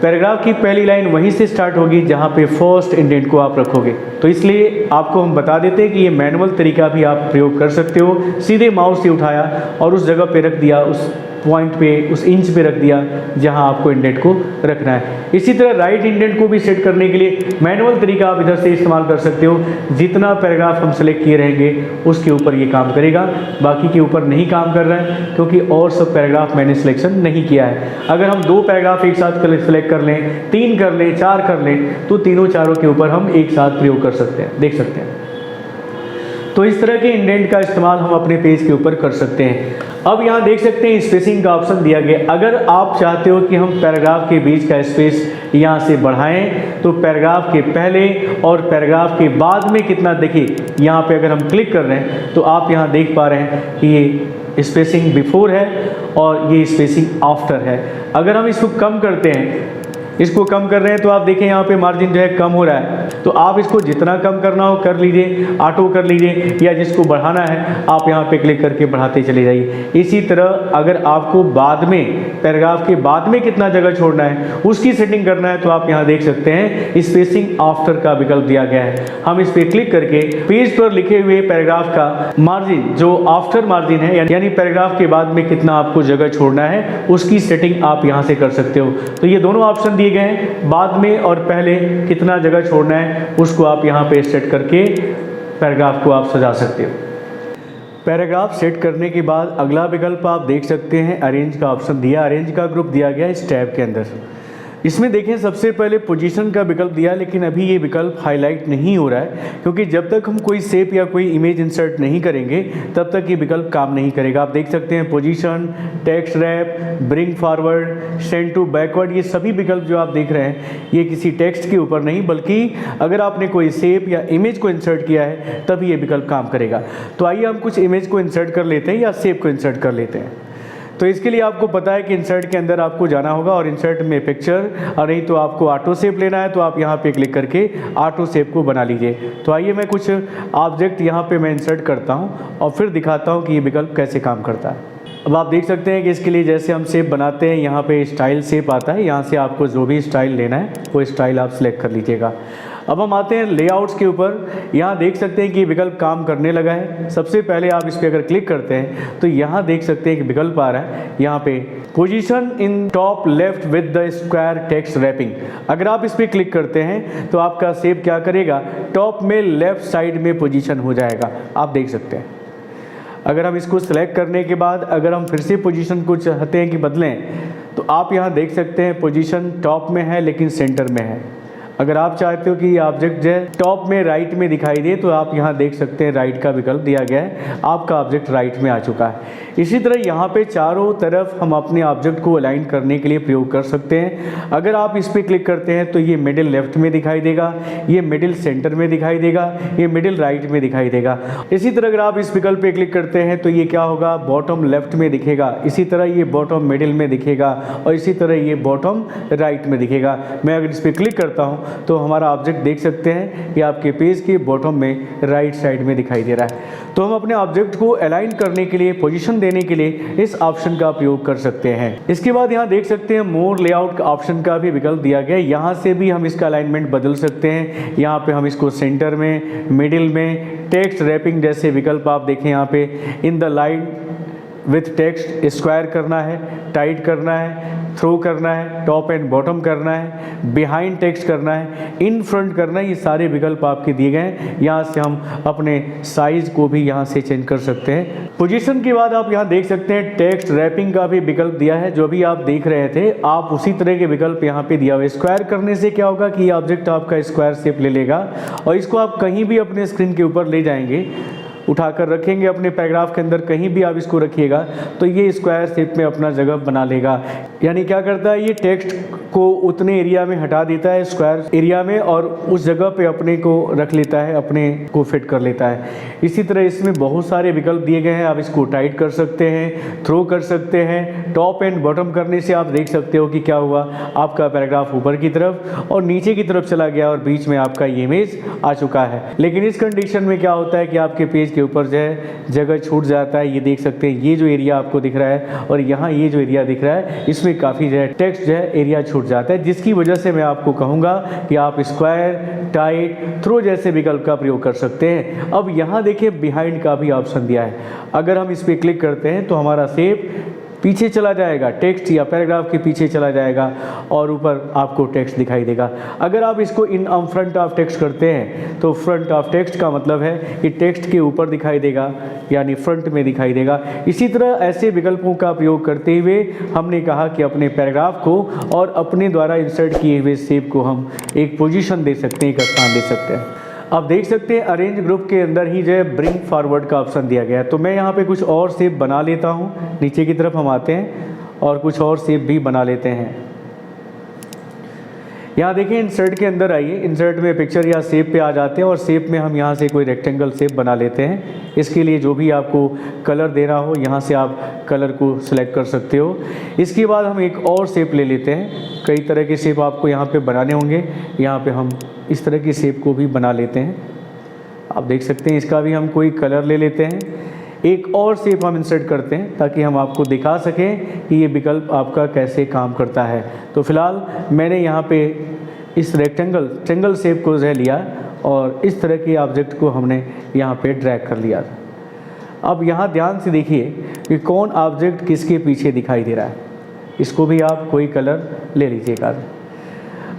पैराग्राफ की पहली लाइन वहीं से स्टार्ट होगी जहाँ पे फर्स्ट इंडेंट को आप रखोगे। तो इसलिए आपको हम बता देते हैं कि ये मैनुअल तरीका भी आप प्रयोग कर सकते हो। सीधे माउस से उठाया और उस जगह पे रख दिया, उस पॉइंट पे, उस इंच पे रख दिया जहां आपको इंडेंट को रखना है। इसी तरह राइट इंडेंट को भी सेट करने के लिए मैनुअल तरीका आप इधर से इस्तेमाल कर सकते हो। जितना पैराग्राफ हम सेलेक्ट किए रहेंगे उसके ऊपर ये काम करेगा, बाकी के ऊपर नहीं काम कर रहा है क्योंकि और सब पैराग्राफ मैंने सिलेक्शन नहीं किया है। अगर हम 2 पैराग्राफ एक साथ सेलेक्ट कर लें, 3 कर लें, 4 कर लें तो तीनों चारों के ऊपर हम एक साथ प्रयोग कर सकते हैं, देख सकते हैं। तो इस तरह के इंडेंट का इस्तेमाल हम अपने पेज के ऊपर कर सकते हैं। अब यहाँ देख सकते हैं स्पेसिंग का ऑप्शन दिया गया। अगर आप चाहते हो कि हम पैराग्राफ के बीच का स्पेस यहाँ से बढ़ाएं तो पैराग्राफ के पहले और पैराग्राफ के बाद में कितना, देखिए यहाँ पे अगर हम क्लिक कर रहे हैं तो आप यहाँ देख पा रहे हैं कि ये स्पेसिंग बिफोर है और ये स्पेसिंग आफ्टर है। अगर हम इसको कम करते हैं, इसको कम कर रहे हैं तो आप देखें यहाँ पे मार्जिन जो है कम हो रहा है। तो आप इसको जितना कम करना हो कर लीजिए, ऑटो कर लीजिए, या जिसको बढ़ाना है आप यहाँ पे क्लिक करके बढ़ाते चले जाइए। इसी तरह अगर आपको बाद में पैराग्राफ के बाद में कितना जगह छोड़ना है उसकी सेटिंग करना है तो आप यहाँ देख सकते हैं स्पेसिंग आफ्टर का विकल्प दिया गया है। हम इस पर क्लिक करके पेज पर लिखे हुए पैराग्राफ का मार्जिन जो आफ्टर मार्जिन है, यानी पैराग्राफ के बाद में कितना आपको जगह छोड़ना है, उसकी सेटिंग आप यहाँ से कर सकते हो। तो ये दोनों ऑप्शन दिए गए हैं, बाद में और पहले कितना जगह छोड़ना है उसको आप यहाँ पे सेट करके पैराग्राफ को आप सजा सकते हो। पैराग्राफ सेट करने के बाद अगला विकल्प आप देख सकते हैं अरेंज का ऑप्शन दिया, अरेंज का ग्रुप दिया गया इस टैब के अंदर। इसमें देखें सबसे पहले पोजीशन का विकल्प दिया, लेकिन अभी ये विकल्प हाईलाइट नहीं हो रहा है क्योंकि जब तक हम कोई शेप या कोई इमेज इंसर्ट नहीं करेंगे तब तक ये विकल्प काम नहीं करेगा। आप देख सकते हैं position, text wrap, bring forward, send to backward, ये सभी विकल्प जो आप देख रहे हैं ये किसी टेक्स्ट के ऊपर नहीं बल्कि अगर आपने कोई शेप या इमेज को इंसर्ट किया है तभी ये विकल्प काम करेगा। तो आइए हम कुछ इमेज को इंसर्ट कर लेते हैं या शेप को इंसर्ट कर लेते हैं। तो इसके लिए आपको पता है कि इंसर्ट के अंदर आपको जाना होगा और इंसर्ट में पिक्चर, और नहीं तो आपको ऑटो शेप लेना है तो आप यहाँ पे क्लिक करके ऑटो शेप को बना लीजिए। तो आइए मैं कुछ ऑब्जेक्ट यहाँ पे मैं इंसर्ट करता हूँ और फिर दिखाता हूँ कि ये विकल्प कैसे काम करता है। अब आप देख सकते हैं कि इसके लिए जैसे हम शेप बनाते हैं यहाँ पे स्टाइल शेप आता है, यहाँ से आपको जो भी स्टाइल लेना है वो स्टाइल आप सिलेक्ट कर लीजिएगा। अब हम आते हैं लेआउट्स के ऊपर। यहाँ देख सकते हैं कि विकल्प काम करने लगा है। सबसे पहले आप इस पर अगर क्लिक करते हैं तो यहाँ देख सकते हैं कि विकल्प आ रहा है यहाँ पे position in top left with the square text wrapping. अगर आप इस पर क्लिक करते हैं तो आपका शेप क्या करेगा, टॉप में लेफ्ट साइड में पोजीशन हो जाएगा, आप देख सकते हैं। अगर हम इसको सेलेक्ट करने के बाद अगर हम फिर से पोजीशन को चाहते हैं कि बदलें तो आप यहाँ देख सकते हैं पोजीशन टॉप में है लेकिन सेंटर में है। अगर आप चाहते हो कि ये ऑब्जेक्ट जो है टॉप में राइट में दिखाई दे तो आप यहाँ देख सकते हैं राइट का विकल्प दिया गया है, आपका ऑब्जेक्ट राइट में आ चुका है। इसी तरह यहाँ पे चारों तरफ हम अपने ऑब्जेक्ट को अलाइन करने के लिए प्रयोग कर सकते हैं। अगर आप इस पर क्लिक करते हैं तो ये मिडिल लेफ्ट में दिखाई देगा, ये मिडिल सेंटर में दिखाई देगा, ये मिडिल राइट में दिखाई देगा। इसी तरह अगर आप इस विकल्प पे क्लिक करते हैं तो ये क्या होगा, बॉटम लेफ्ट में दिखेगा, इसी तरह ये बॉटम मिडिल में दिखेगा और इसी तरह ये बॉटम राइट में दिखेगा। मैं अगर इस पर क्लिक करता हूँ तो हमारा ऑब्जेक्ट देख सकते हैं कि आपके पेज के बॉटम में राइट साइड में दिखाई दे रहा है। तो हम अपने ऑब्जेक्ट को अलाइन करने के लिए, पोजीशन देने के लिए इस ऑप्शन का प्रयोग कर सकते हैं। इसके बाद यहाँ देख सकते हैं मोर लेआउट का ऑप्शन का भी विकल्प दिया गया है। यहाँ से भी हम इसका अलाइनमेंट बदल सकते हैं। यहाँ पे हम इसको सेंटर में, मिडिल में, टेक्स्ट रैपिंग जैसे विकल्प आप देखें यहाँ पे, in the line with text square करना है, टाइट करना है, थ्रो करना है, टॉप एंड बॉटम करना है, बिहाइंड टेक्स्ट करना है, इन फ्रंट करना है, ये सारे विकल्प आपके दिए गए हैं। यहाँ से हम अपने साइज को भी यहाँ से चेंज कर सकते हैं। पोजीशन के बाद आप यहाँ देख सकते हैं टेक्स्ट रैपिंग का भी विकल्प दिया है। जो भी आप देख रहे थे आप उसी तरह के विकल्प यहाँ पे दिया हुआ है। स्क्वायर करने से क्या होगा कि ये ऑब्जेक्ट आपका स्क्वायर शेप ले लेगा और इसको आप कहीं भी अपने स्क्रीन के ऊपर ले जाएंगे, उठाकर रखेंगे अपने पैराग्राफ के अंदर, कहीं भी आप इसको रखिएगा तो ये स्क्वायर शेप में अपना जगह बना लेगा। यानी क्या करता है, ये टेक्स्ट को उतने एरिया में हटा देता है स्क्वायर एरिया में और उस जगह पे अपने को रख लेता है, अपने को फिट कर लेता है। इसी तरह इसमें बहुत सारे विकल्प दिए गए हैं। आप इसको टाइट कर सकते हैं, थ्रो कर सकते हैं, टॉप एंड बॉटम करने से आप देख सकते हो कि क्या हुआ, आपका पैराग्राफ ऊपर की तरफ और नीचे की तरफ चला गया और बीच में आपका ये इमेज आ चुका है। लेकिन इस कंडीशन में क्या होता है कि आपके पेज के ऊपर जो है जगह छूट जाता है। ये देख सकते हैं, ये जो एरिया आपको दिख रहा है और यहाँ ये जो एरिया दिख रहा है, इसमें काफ़ी जो है टेक्स्ट जो है एरिया छूट जाता है, जिसकी वजह से मैं आपको कहूँगा कि आप स्क्वायर, टाइट, थ्रो जैसे विकल्प का प्रयोग कर सकते हैं। अब यहाँ देखिए बिहाइंड का भी ऑप्शन दिया है। अगर हम इस पर क्लिक करते हैं तो हमारा शेप पीछे चला जाएगा, टेक्स्ट या पैराग्राफ के पीछे चला जाएगा और ऊपर आपको टेक्स्ट दिखाई देगा। अगर आप इसको इन फ्रंट ऑफ टेक्स्ट करते हैं तो फ्रंट ऑफ टेक्स्ट का मतलब है कि टेक्स्ट के ऊपर दिखाई देगा, यानी फ्रंट में दिखाई देगा। इसी तरह ऐसे विकल्पों का प्रयोग करते हुए हमने कहा कि अपने पैराग्राफ को और अपने द्वारा इंसर्ट किए हुए शेप को हम एक पोजीशन दे सकते हैं, एक स्थान दे सकते हैं। आप देख सकते हैं अरेंज ग्रुप के अंदर ही जो है ब्रिंग फॉरवर्ड का ऑप्शन दिया गया है। तो मैं यहाँ पे कुछ और शेप बना लेता हूँ। नीचे की तरफ हम आते हैं और कुछ और शेप भी बना लेते हैं। यहाँ देखिए इंसर्ट के अंदर आइए, इंसर्ट में पिक्चर या शेप पे आ जाते हैं और शेप में हम यहाँ से कोई रेक्टेंगल शेप बना लेते हैं। इसके लिए जो भी आपको कलर देना हो यहाँ से आप कलर को सिलेक्ट कर सकते हो। इसके बाद हम एक और शेप ले लेते हैं। कई तरह के शेप आपको यहाँ पे बनाने होंगे। यहाँ पे हम इस तरह की शेप को भी बना लेते हैं। आप देख सकते हैं इसका भी हम कोई कलर ले लेते हैं। एक और शेप हम इंसर्ट करते हैं ताकि हम आपको दिखा सकें कि ये विकल्प आपका कैसे काम करता है। तो फिलहाल मैंने यहाँ पे इस ट्रेंगल शेप को जो है लिया और इस तरह के ऑब्जेक्ट को हमने यहाँ पे ड्रैग कर लिया। अब यहाँ ध्यान से देखिए कि कौन ऑब्जेक्ट किसके पीछे दिखाई दे रहा है। इसको भी आप कोई कलर ले लीजिएगा।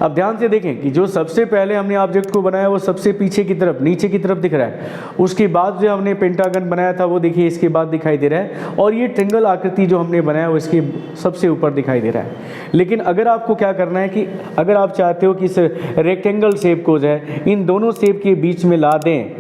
अब ध्यान से देखें कि जो सबसे पहले हमने ऑब्जेक्ट को बनाया वो सबसे पीछे की तरफ, नीचे की तरफ दिख रहा है। उसके बाद जो हमने पेंटागन बनाया था वो देखिए इसके बाद दिखाई दे रहा है और ये ट्रेंगल आकृति जो हमने बनाया वो इसके सबसे ऊपर दिखाई दे रहा है। लेकिन अगर आपको क्या करना है कि अगर आप चाहते हो कि इस रेक्टेंगल शेप को जो है इन दोनों शेप के बीच में ला दें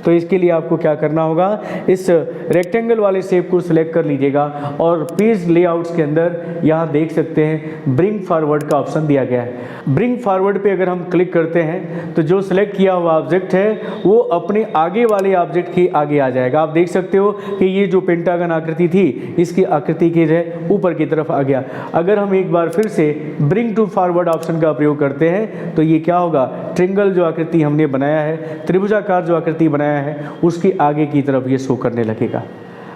तो इसके लिए आपको क्या करना होगा, इस रेक्टेंगल वाले शेप को सिलेक्ट कर लीजिएगा और पेज लेआउट्स के अंदर यहाँ देख सकते हैं ब्रिंग फॉरवर्ड का ऑप्शन दिया गया है। ब्रिंग फॉरवर्ड पे अगर हम क्लिक करते हैं तो जो सिलेक्ट किया हुआ ऑब्जेक्ट है वो अपने आगे वाले ऑब्जेक्ट के आगे आ जाएगा। आप देख सकते हो कि ये जो पेंटागन आकृति थी इसकी आकृति के जो ऊपर की तरफ आ गया। अगर हम एक बार फिर से ब्रिंग टू फॉरवर्ड ऑप्शन का प्रयोग करते हैं तो ये क्या होगा, ट्रेंगल जो आकृति हमने बनाया है, त्रिभुजाकार जो आकृति बनाया है उसके आगे की तरफ ये शो करने लगेगा।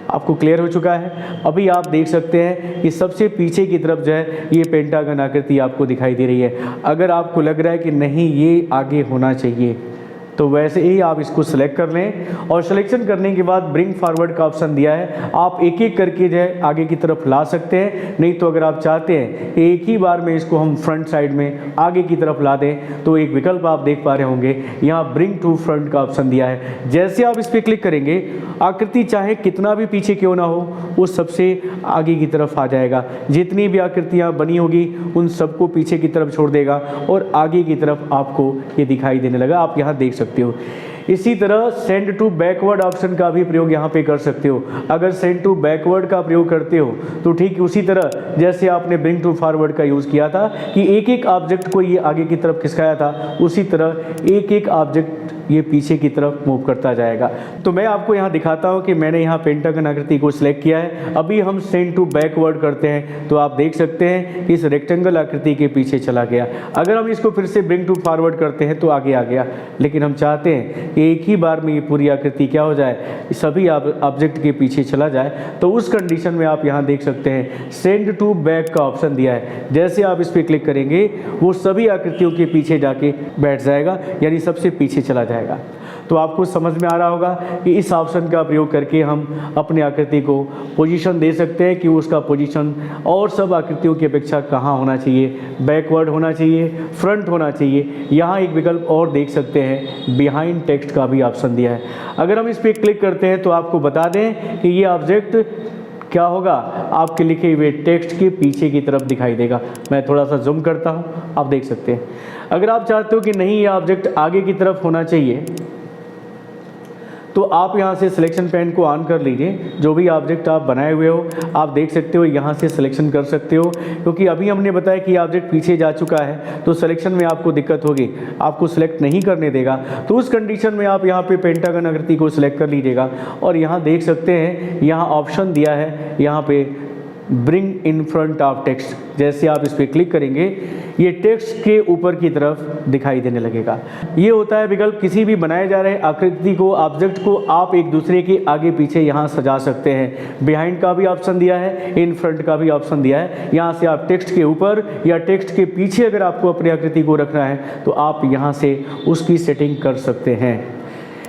आपको क्लियर हो चुका है। अभी आप देख सकते हैं कि सबसे पीछे की तरफ जो है ये पेंटागन आकृति आपको दिखाई दे रही है। अगर आपको लग रहा है कि नहीं ये आगे होना चाहिए तो वैसे ही आप इसको सिलेक्ट कर लें और सिलेक्शन करने के बाद ब्रिंग फॉरवर्ड का ऑप्शन दिया है। आप एक एक करके जो है आगे की तरफ ला सकते हैं। नहीं तो अगर आप चाहते हैं एक ही बार में इसको हम फ्रंट साइड में आगे की तरफ ला दें तो एक विकल्प आप देख पा रहे होंगे, यहाँ ब्रिंग टू फ्रंट का ऑप्शन दिया है। जैसे आप इस पर क्लिक करेंगे आकृति चाहे कितना भी पीछे क्यों ना हो वो सबसे आगे की तरफ आ जाएगा। जितनी भी आकृतियाँ बनी होगी उन सबको पीछे की तरफ छोड़ देगा और आगे की तरफ आपको ये दिखाई देने लगा। आप यहाँ देख सकते हो। इसी तरह सेंड टू बैकवर्ड ऑप्शन का भी प्रयोग यहाँ पे कर सकते हो। अगर सेंड टू बैकवर्ड का प्रयोग करते हो तो ठीक उसी तरह जैसे आपने ब्रिंग टू फॉरवर्ड का यूज़ किया था कि एक एक ऑब्जेक्ट को ये आगे की तरफ खिसकाया था, उसी तरह एक एक ऑब्जेक्ट ये पीछे की तरफ मूव करता जाएगा। तो मैं आपको यहाँ दिखाता हूँ कि मैंने यहाँ पेंटागन आकृति को सिलेक्ट किया है। अभी हम सेंड टू बैकवर्ड करते हैं तो आप देख सकते हैं कि इस रेक्टेंगल आकृति के पीछे चला गया। अगर हम इसको फिर से ब्रिंग टू फॉरवर्ड करते हैं तो आगे आ गया, लेकिन हम चाहते हैं कि एक ही बार में ये पूरी आकृति क्या हो जाए, सभी ऑब्जेक्ट के पीछे चला जाए। तो उस कंडीशन में आप यहाँ देख सकते हैं सेंड टू बैक का ऑप्शन दिया है। जैसे आप इस पर क्लिक करेंगे वो सभी आकृतियों के पीछे जाके बैठ जाएगा, यानी सबसे पीछे चला जाएगा। तो आपको समझ में आ रहा होगा कि इस ऑप्शन का प्रयोग करके हम अपनी आकृति को पोजीशन दे सकते हैं कि उसका पोजीशन और सब आकृतियों की अपेक्षा कहाँ होना चाहिए, बैकवर्ड होना चाहिए, फ्रंट होना चाहिए। यहाँ एक विकल्प और देख सकते हैं, बिहाइंड टेक्स्ट का भी ऑप्शन दिया है। अगर हम इस पर क्लिक करते हैं तो आपको बता दें कि ये ऑब्जेक्ट क्या होगा, आपके लिखे हुए टेक्स्ट के पीछे की तरफ दिखाई देगा। मैं थोड़ा सा जूम करता हूँ, आप देख सकते हैं। अगर आप चाहते हो कि नहीं ये ऑब्जेक्ट आगे की तरफ होना चाहिए तो आप यहाँ से सिलेक्शन पैन को ऑन कर लीजिए। जो भी ऑब्जेक्ट आप बनाए हुए हो आप देख सकते हो, यहाँ से सिलेक्शन कर सकते हो। क्योंकि अभी हमने बताया कि ऑब्जेक्ट पीछे जा चुका है तो सिलेक्शन में आपको दिक्कत होगी, आपको सिलेक्ट नहीं करने देगा। तो उस कंडीशन में आप यहाँ पे पेंटागन आकृति को सिलेक्ट कर लीजिएगा और यहाँ देख सकते हैं यहाँ ऑप्शन दिया है, यहाँ पे bring in front of text. जैसे आप इस पर क्लिक करेंगे ये टेक्स्ट के ऊपर की तरफ दिखाई देने लगेगा। ये होता है विकल्प, किसी भी बनाए जा रहे आकृति को, ऑब्जेक्ट को आप एक दूसरे के आगे पीछे यहाँ सजा सकते हैं। बिहाइंड का भी ऑप्शन दिया है, इन फ्रंट का भी ऑप्शन दिया है। यहाँ से आप टेक्स्ट के ऊपर या टेक्स्ट के पीछे अगर आपको अपनी आकृति को रखना है तो आप यहाँ से उसकी सेटिंग कर सकते हैं।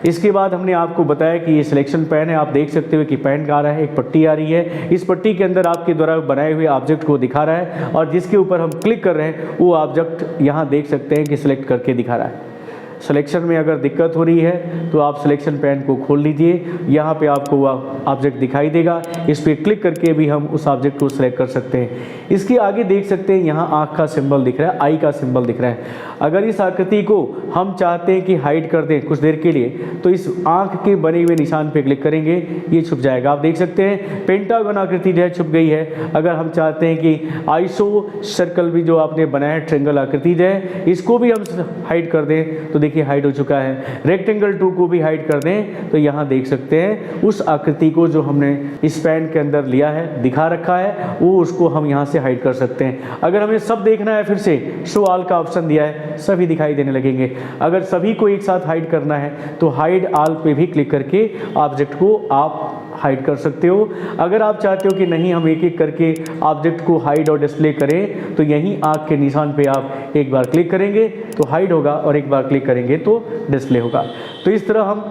इसके बाद हमने आपको बताया कि ये सिलेक्शन पैन है। आप देख सकते हो कि पैन आ रहा है, एक पट्टी आ रही है। इस पट्टी के अंदर आपके द्वारा बनाए हुए ऑब्जेक्ट को दिखा रहा है और जिसके ऊपर हम क्लिक कर रहे हैं वो ऑब्जेक्ट यहाँ देख सकते हैं कि सिलेक्ट करके दिखा रहा है। सिलेक्शन में अगर दिक्कत हो रही है तो आप सिलेक्शन पैन को खोल लीजिए, यहाँ पे आपको वह ऑब्जेक्ट दिखाई देगा। इस पर क्लिक करके भी हम उस ऑब्जेक्ट को सिलेक्ट कर सकते हैं। इसके आगे देख सकते हैं यहाँ आँख का सिंबल दिख रहा है, आई का सिंबल दिख रहा है। अगर इस आकृति को हम चाहते हैं कि हाइड कर दें कुछ देर के लिए तो इस आँख के बने हुए निशान पे क्लिक करेंगे, ये छुप जाएगा। आप देख सकते हैं पेंटागन आकृति जो है छुप गई है। अगर हम चाहते हैं कि आइसो सर्कल भी जो आपने बनाया है, ट्रेंगल आकृति जो है, इसको भी हम हाइड कर दें तो देखिए हाइड हो चुका है। रेक्टेंगल 2 को भी हाइड कर दें तो यहाँ देख सकते हैं उस आकृति को जो हमने इस पैन के अंदर लिया है, दिखा रखा है, वो उसको हम यहाँ से हाइड कर सकते हैं। अगर हमें सब देखना है फिर से शो ऑल का ऑप्शन दिया है, सभी दिखाई देने लगेंगे। अगर सभी को एक साथ हाइड करना है तो हाइड ऑल पे भी क्लिक करके ऑब्जेक्ट को आप हाइड कर सकते हो। अगर आप चाहते हो कि नहीं हम एक एक करके ऑब्जेक्ट को हाइड और डिस्प्ले करें तो यहीं आँख के निशान पे आप एक बार क्लिक करेंगे तो हाइड होगा और एक बार क्लिक करेंगे तो डिस्प्ले होगा। तो इस तरह हम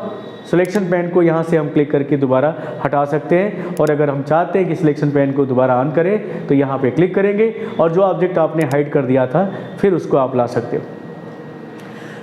सिलेक्शन पैन को यहाँ से हम क्लिक करके दोबारा हटा सकते हैं। और अगर हम चाहते हैं कि सिलेक्शन पैन को दोबारा ऑन करें तो यहाँ पे क्लिक करेंगे और जो ऑब्जेक्ट आपने हाइड कर दिया था फिर उसको आप ला सकते हो।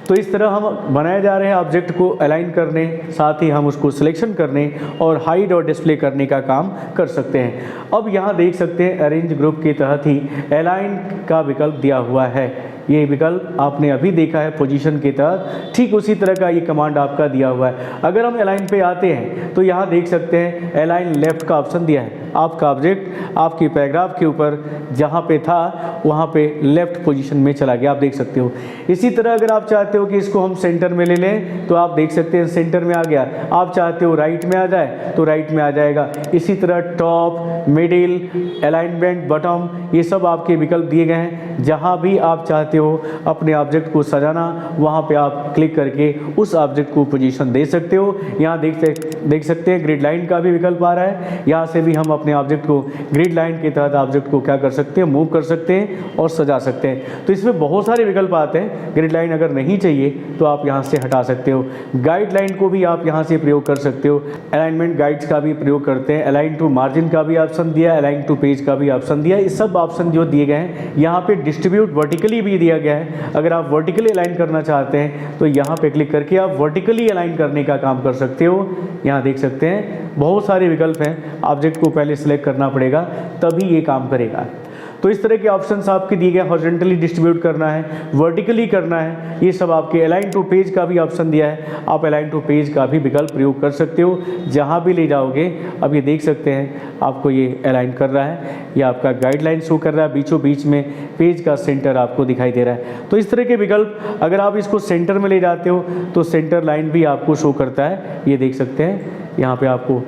तो इस तरह हम बनाए जा रहे हैं ऑब्जेक्ट को अलाइन करने, साथ ही हम उसको सिलेक्शन करने और हाइड और डिस्प्ले करने का काम कर सकते हैं। अब यहाँ देख सकते हैं अरेंज ग्रुप के तहत ही अलाइन का विकल्प दिया हुआ है। ये विकल्प आपने अभी देखा है पोजीशन के तहत, ठीक उसी तरह का ये कमांड आपका दिया हुआ है। अगर हम अलाइन पे आते हैं तो यहाँ देख सकते हैं अलाइन लेफ्ट का ऑप्शन दिया है। आपका ऑब्जेक्ट आपके पैराग्राफ के ऊपर जहाँ पे था वहाँ पे लेफ्ट पोजीशन में चला गया, आप देख सकते हो। इसी तरह अगर आप चाहते हो कि इसको हम सेंटर में ले लें तो आप देख सकते हैं सेंटर में आ गया। आप चाहते हो राइट में आ जाए तो राइट में आ जाएगा। इसी तरह टॉप, मिडिल, अलाइनमेंट, बॉटम, ये सब आपके विकल्प दिए गए हैं। जहाँ भी आप चाहते हो अपने ऑब्जेक्ट को सजाना वहाँ पे आप क्लिक करके उस ऑब्जेक्ट को पोजीशन दे सकते हो। यहाँ देख सकते हैं ग्रिड लाइन का भी विकल्प आ रहा है। यहाँ से भी हम अपने ऑब्जेक्ट को ग्रिड लाइन के तहत ऑब्जेक्ट को क्या कर सकते हैं, मूव कर सकते हैं और सजा सकते हैं। तो इसमें बहुत सारे विकल्प आते हैं। ग्रिड लाइन अगर नहीं चाहिए तो आप यहाँ से हटा सकते हो। गाइड लाइन को भी आप यहाँ से प्रयोग कर सकते हो। अलाइनमेंट गाइड्स का भी प्रयोग करते हैं। अलाइन टू मार्जिन का भी ऑप्शन दिया है, अलाइन टू पेज का भी ऑप्शन दिया है। ये सब ऑप्शन जो दिए गए हैं, यहाँ पे डिस्ट्रीब्यूट वर्टिकली भी दिया गया है। अगर आप वर्टिकली अलाइन करना चाहते हैं तो यहाँ पे क्लिक करके आप वर्टिकली अलाइन करने का काम कर सकते हो। यहाँ देख सकते हैं बहुत सारे विकल्प हैं। ऑब्जेक्ट को पहले सिलेक्ट करना पड़ेगा तभी ये काम करेगा। तो इस तरह के ऑप्शंस आपके दिए गए, हॉरिजॉन्टली डिस्ट्रीब्यूट करना है, वर्टिकली करना है, ये सब आपके। अलाइन टू पेज का भी ऑप्शन दिया है, आप अलाइन टू पेज का भी विकल्प प्रयोग कर सकते हो, जहाँ भी ले जाओगे। अब ये देख सकते हैं आपको ये अलाइन कर रहा है, ये आपका गाइडलाइन शो कर रहा है, बीचों बीच में पेज का सेंटर आपको दिखाई दे रहा है। तो इस तरह के विकल्प अगर आप इसको सेंटर में ले जाते हो तो सेंटर लाइन भी आपको शो करता है, ये देख सकते हैं यहाँ पे आपको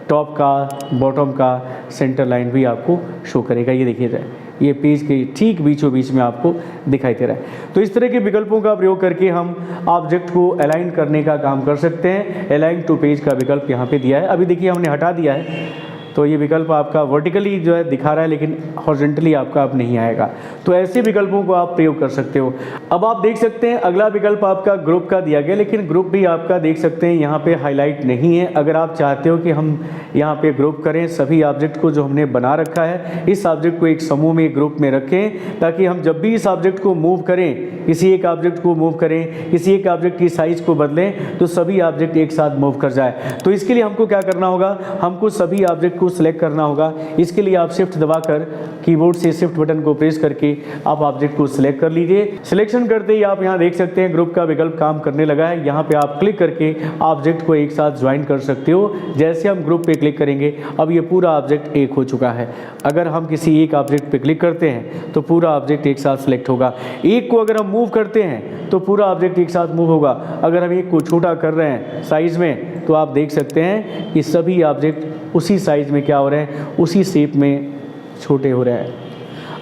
टॉप का, बॉटम का सेंटर लाइन भी आपको शो करेगा। ये देखिए ये पेज के ठीक बीचों बीच में आपको दिखाई दे रहा है। तो इस तरह के विकल्पों का प्रयोग करके हम ऑब्जेक्ट को अलाइन करने का काम कर सकते हैं। अलाइन टू पेज का विकल्प यहाँ पे दिया है। अभी देखिए हमने हटा दिया है, तो ये विकल्प आपका वर्टिकली जो है दिखा रहा है, लेकिन हॉरिजॉन्टली आपका अब नहीं आएगा। तो ऐसे विकल्पों को आप प्रयोग कर सकते हो। अब आप देख सकते हैं अगला विकल्प आपका ग्रुप का दिया गया, लेकिन ग्रुप भी आपका देख सकते हैं यहाँ पे हाईलाइट नहीं है। अगर आप चाहते हो कि हम यहाँ पे ग्रुप करें सभी ऑब्जेक्ट को जो हमने बना रखा है, इस ऑब्जेक्ट को एक समूह में, ग्रुप में रखें, ताकि हम जब भी इस ऑब्जेक्ट को मूव करें, किसी एक ऑब्जेक्ट को मूव करें, किसी एक ऑब्जेक्ट की साइज़ को बदलें, तो सभी ऑब्जेक्ट एक साथ मूव कर जाए। तो इसके लिए हमको क्या करना होगा, हमको सभी ऑब्जेक्ट को सिलेक्ट करना होगा। इसके लिए आप शिफ्ट दबाकर कीबोर्ड से शिफ्ट बटन को प्रेस करके आप ऑब्जेक्ट को सिलेक्ट कर लीजिए। सिलेक्शन करते ही आप यहाँ देख सकते हैं ग्रुप का विकल्प काम करने लगा है। यहाँ पे आप क्लिक करके ऑब्जेक्ट को एक साथ ज्वाइन कर सकते हो। जैसे हम ग्रुप पे क्लिक करेंगे, अब ये पूरा ऑब्जेक्ट एक हो चुका है। अगर हम किसी एक ऑब्जेक्ट पे क्लिक करते हैं तो पूरा ऑब्जेक्ट एक साथ सिलेक्ट होगा। एक को अगर हम मूव करते हैं तो पूरा ऑब्जेक्ट एक साथ मूव होगा। अगर हम एक को छोटा कर रहे हैं साइज़ में, तो आप देख सकते हैं कि सभी ऑब्जेक्ट उसी साइज़ में क्या हो रहे हैं, उसी शेप में छोटे हो रहे हैं।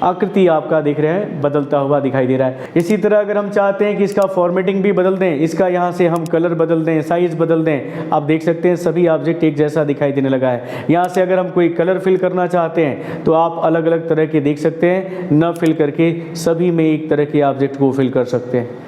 आकृति आपका देख रहे हैं बदलता हुआ दिखाई दे रहा है। इसी तरह अगर हम चाहते हैं कि इसका फॉर्मेटिंग भी बदल दें, इसका यहाँ से हम कलर बदल दें, साइज़ बदल दें, आप देख सकते हैं सभी ऑब्जेक्ट एक जैसा दिखाई देने लगा है। यहाँ से अगर हम कोई कलर फिल करना चाहते हैं तो आप अलग अलग तरह के देख सकते हैं, न फिल करके सभी में एक तरह के ऑब्जेक्ट को फिल कर सकते हैं।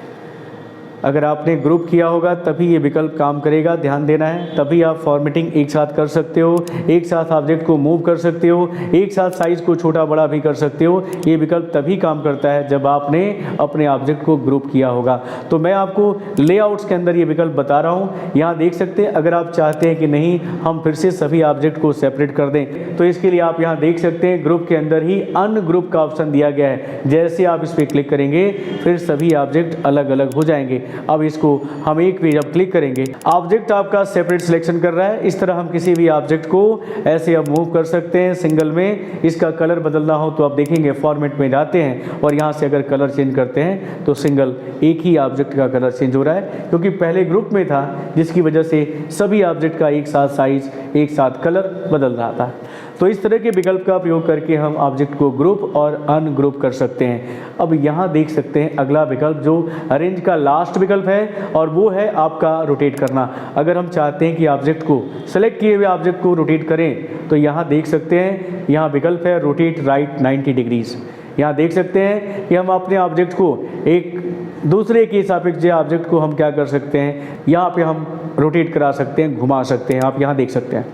अगर आपने ग्रुप किया होगा तभी ये विकल्प काम करेगा, ध्यान देना है। तभी आप फॉर्मेटिंग एक साथ कर सकते हो, एक साथ ऑब्जेक्ट को मूव कर सकते हो, एक साथ साइज़ को छोटा बड़ा भी कर सकते हो। ये विकल्प तभी काम करता है जब आपने अपने ऑब्जेक्ट को ग्रुप किया होगा। तो मैं आपको लेआउट्स के अंदर ये विकल्प बता रहा हूँ। यहाँ देख सकते हैं अगर आप चाहते हैं कि नहीं हम फिर से सभी ऑब्जेक्ट को सेपरेट कर दें, तो इसके लिए आप यहाँ देख सकते हैं ग्रुप के अंदर ही अनग्रुप का ऑप्शन दिया गया है। जैसे आप इस पर क्लिक करेंगे फिर सभी ऑब्जेक्ट अलग अलग हो जाएंगे। अब इसको हम एक पे जब क्लिक करेंगे, ऑब्जेक्ट आपका सेपरेट सिलेक्शन कर रहा है। इस तरह हम किसी भी ऑब्जेक्ट को ऐसे अब मूव कर सकते हैं सिंगल में। इसका कलर बदलना हो तो आप देखेंगे फॉर्मेट में जाते हैं और यहाँ से अगर कलर चेंज करते हैं तो सिंगल एक ही ऑब्जेक्ट का कलर चेंज हो रहा है, क्योंकि पहले ग्रुप में था, जिसकी वजह से सभी ऑब्जेक्ट का एक साथ साइज, एक साथ कलर बदल रहा था। तो इस तरह के विकल्प का प्रयोग करके हम ऑब्जेक्ट को ग्रुप और अनग्रुप कर सकते हैं। अब यहाँ देख सकते हैं अगला विकल्प जो अरेंज का लास्ट विकल्प है, और वो है आपका रोटेट करना। अगर हम चाहते हैं कि ऑब्जेक्ट को, सेलेक्ट किए हुए ऑब्जेक्ट को रोटेट करें, तो यहाँ देख सकते हैं यहाँ विकल्प है रोटेट राइट 90 डिग्रीज। यहाँ देख सकते हैं कि हम अपने ऑब्जेक्ट को एक दूसरे के सापेक्ष ऑब्जेक्ट को हम क्या कर सकते हैं, यहाँ पे हम रोटेट करा सकते हैं, घुमा सकते हैं। आप यहाँ देख सकते हैं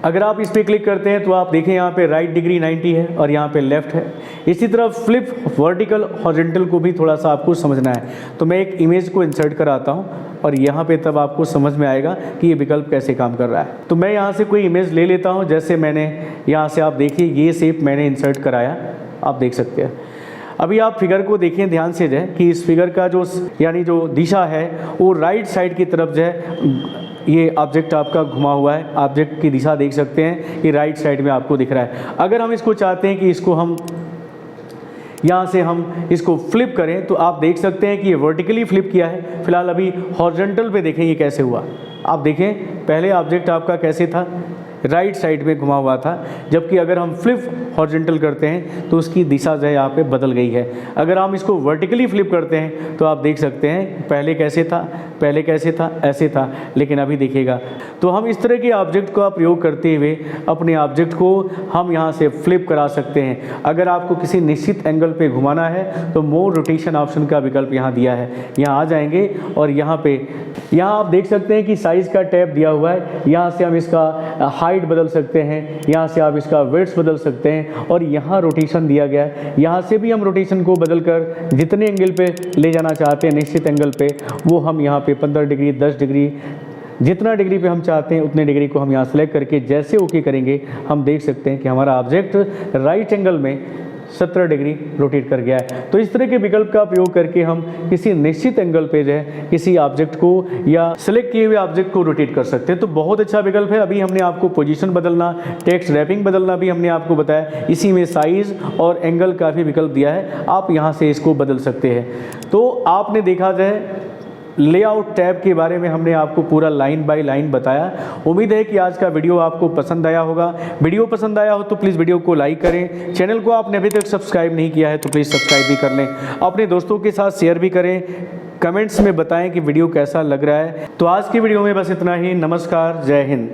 अगर आप इस पर क्लिक करते हैं तो आप देखें यहाँ पे राइट डिग्री 90 है और यहाँ पे लेफ़्ट है। इसी तरह फ्लिप वर्टिकल हॉरिजॉन्टल को भी थोड़ा सा आपको समझना है। तो मैं एक इमेज को इंसर्ट कराता हूँ और यहाँ पे तब आपको समझ में आएगा कि ये विकल्प कैसे काम कर रहा है। तो मैं यहाँ से कोई इमेज ले लेता हूँ, जैसे मैंने यहाँ से, आप देखिए ये शेप मैंने इंसर्ट कराया, आप देख सकते हैं। अभी आप फिगर को देखिए ध्यान से, जो है कि इस फिगर का जो यानी जो दिशा है वो राइट साइड की तरफ जो है ये ऑब्जेक्ट आपका घुमा हुआ है। ऑब्जेक्ट की दिशा देख सकते हैं कि राइट साइड में आपको दिख रहा है। अगर हम इसको चाहते हैं कि इसको हम यहाँ से हम इसको फ्लिप करें, तो आप देख सकते हैं कि ये वर्टिकली फ्लिप किया है। फिलहाल अभी हॉरिजॉन्टल पे देखें ये कैसे हुआ। आप देखें पहले ऑब्जेक्ट आपका कैसे था, राइट साइड में घुमा हुआ था, जबकि अगर हम फ्लिप हॉरिजॉन्टल करते हैं तो उसकी दिशा जो है यहाँ पे बदल गई है। अगर हम इसको वर्टिकली फ्लिप करते हैं तो आप देख सकते हैं पहले कैसे था, पहले कैसे था, ऐसे था, लेकिन अभी देखिएगा। तो हम इस तरह के ऑब्जेक्ट का प्रयोग करते हुए अपने ऑब्जेक्ट को हम यहाँ से फ्लिप करा सकते हैं। अगर आपको किसी निश्चित एंगल पे घुमाना है तो मोर रोटेशन ऑप्शन का विकल्प यहाँ दिया है। यहाँ आ जाएंगे और यहाँ पे आप देख सकते हैं कि साइज़ का टैब दिया हुआ है। यहाँ से हम इसका हाइट बदल सकते हैं, यहाँ से आप इसका विड्थ बदल सकते हैं, और यहाँ रोटेशन दिया गया है। यहाँ से भी हम रोटेशन को बदलकर जितने एंगल पे ले जाना चाहते हैं निश्चित एंगल पे, वो हम यहाँ पे 15 डिग्री, 10 डिग्री, जितना डिग्री पे हम चाहते हैं उतने डिग्री को हम यहाँ सेलेक्ट करके जैसे ओके करेंगे हम देख सकते हैं कि हमारा ऑब्जेक्ट राइट एंगल में 70 डिग्री रोटेट कर गया है। तो इस तरह के विकल्प का उपयोग करके हम किसी निश्चित एंगल पे जो है किसी ऑब्जेक्ट को या सिलेक्ट किए हुए ऑब्जेक्ट को रोटेट कर सकते हैं। तो बहुत अच्छा विकल्प है। अभी हमने आपको पोजीशन बदलना, टेक्स्ट रैपिंग बदलना भी हमने आपको बताया। इसी में साइज़ और एंगल का भी विकल्प दिया है, आप यहाँ से इसको बदल सकते हैं। तो आपने देखा जाए लेआउट टैब के बारे में हमने आपको पूरा लाइन बाय लाइन बताया। उम्मीद है कि आज का वीडियो आपको पसंद आया होगा। वीडियो पसंद आया हो तो प्लीज़ वीडियो को लाइक करें। चैनल को आपने अभी तक सब्सक्राइब नहीं किया है तो प्लीज़ सब्सक्राइब भी कर लें। अपने दोस्तों के साथ शेयर भी करें। कमेंट्स में बताएं कि वीडियो कैसा लग रहा है। तो आज की वीडियो में बस इतना ही। नमस्कार, जय हिंद।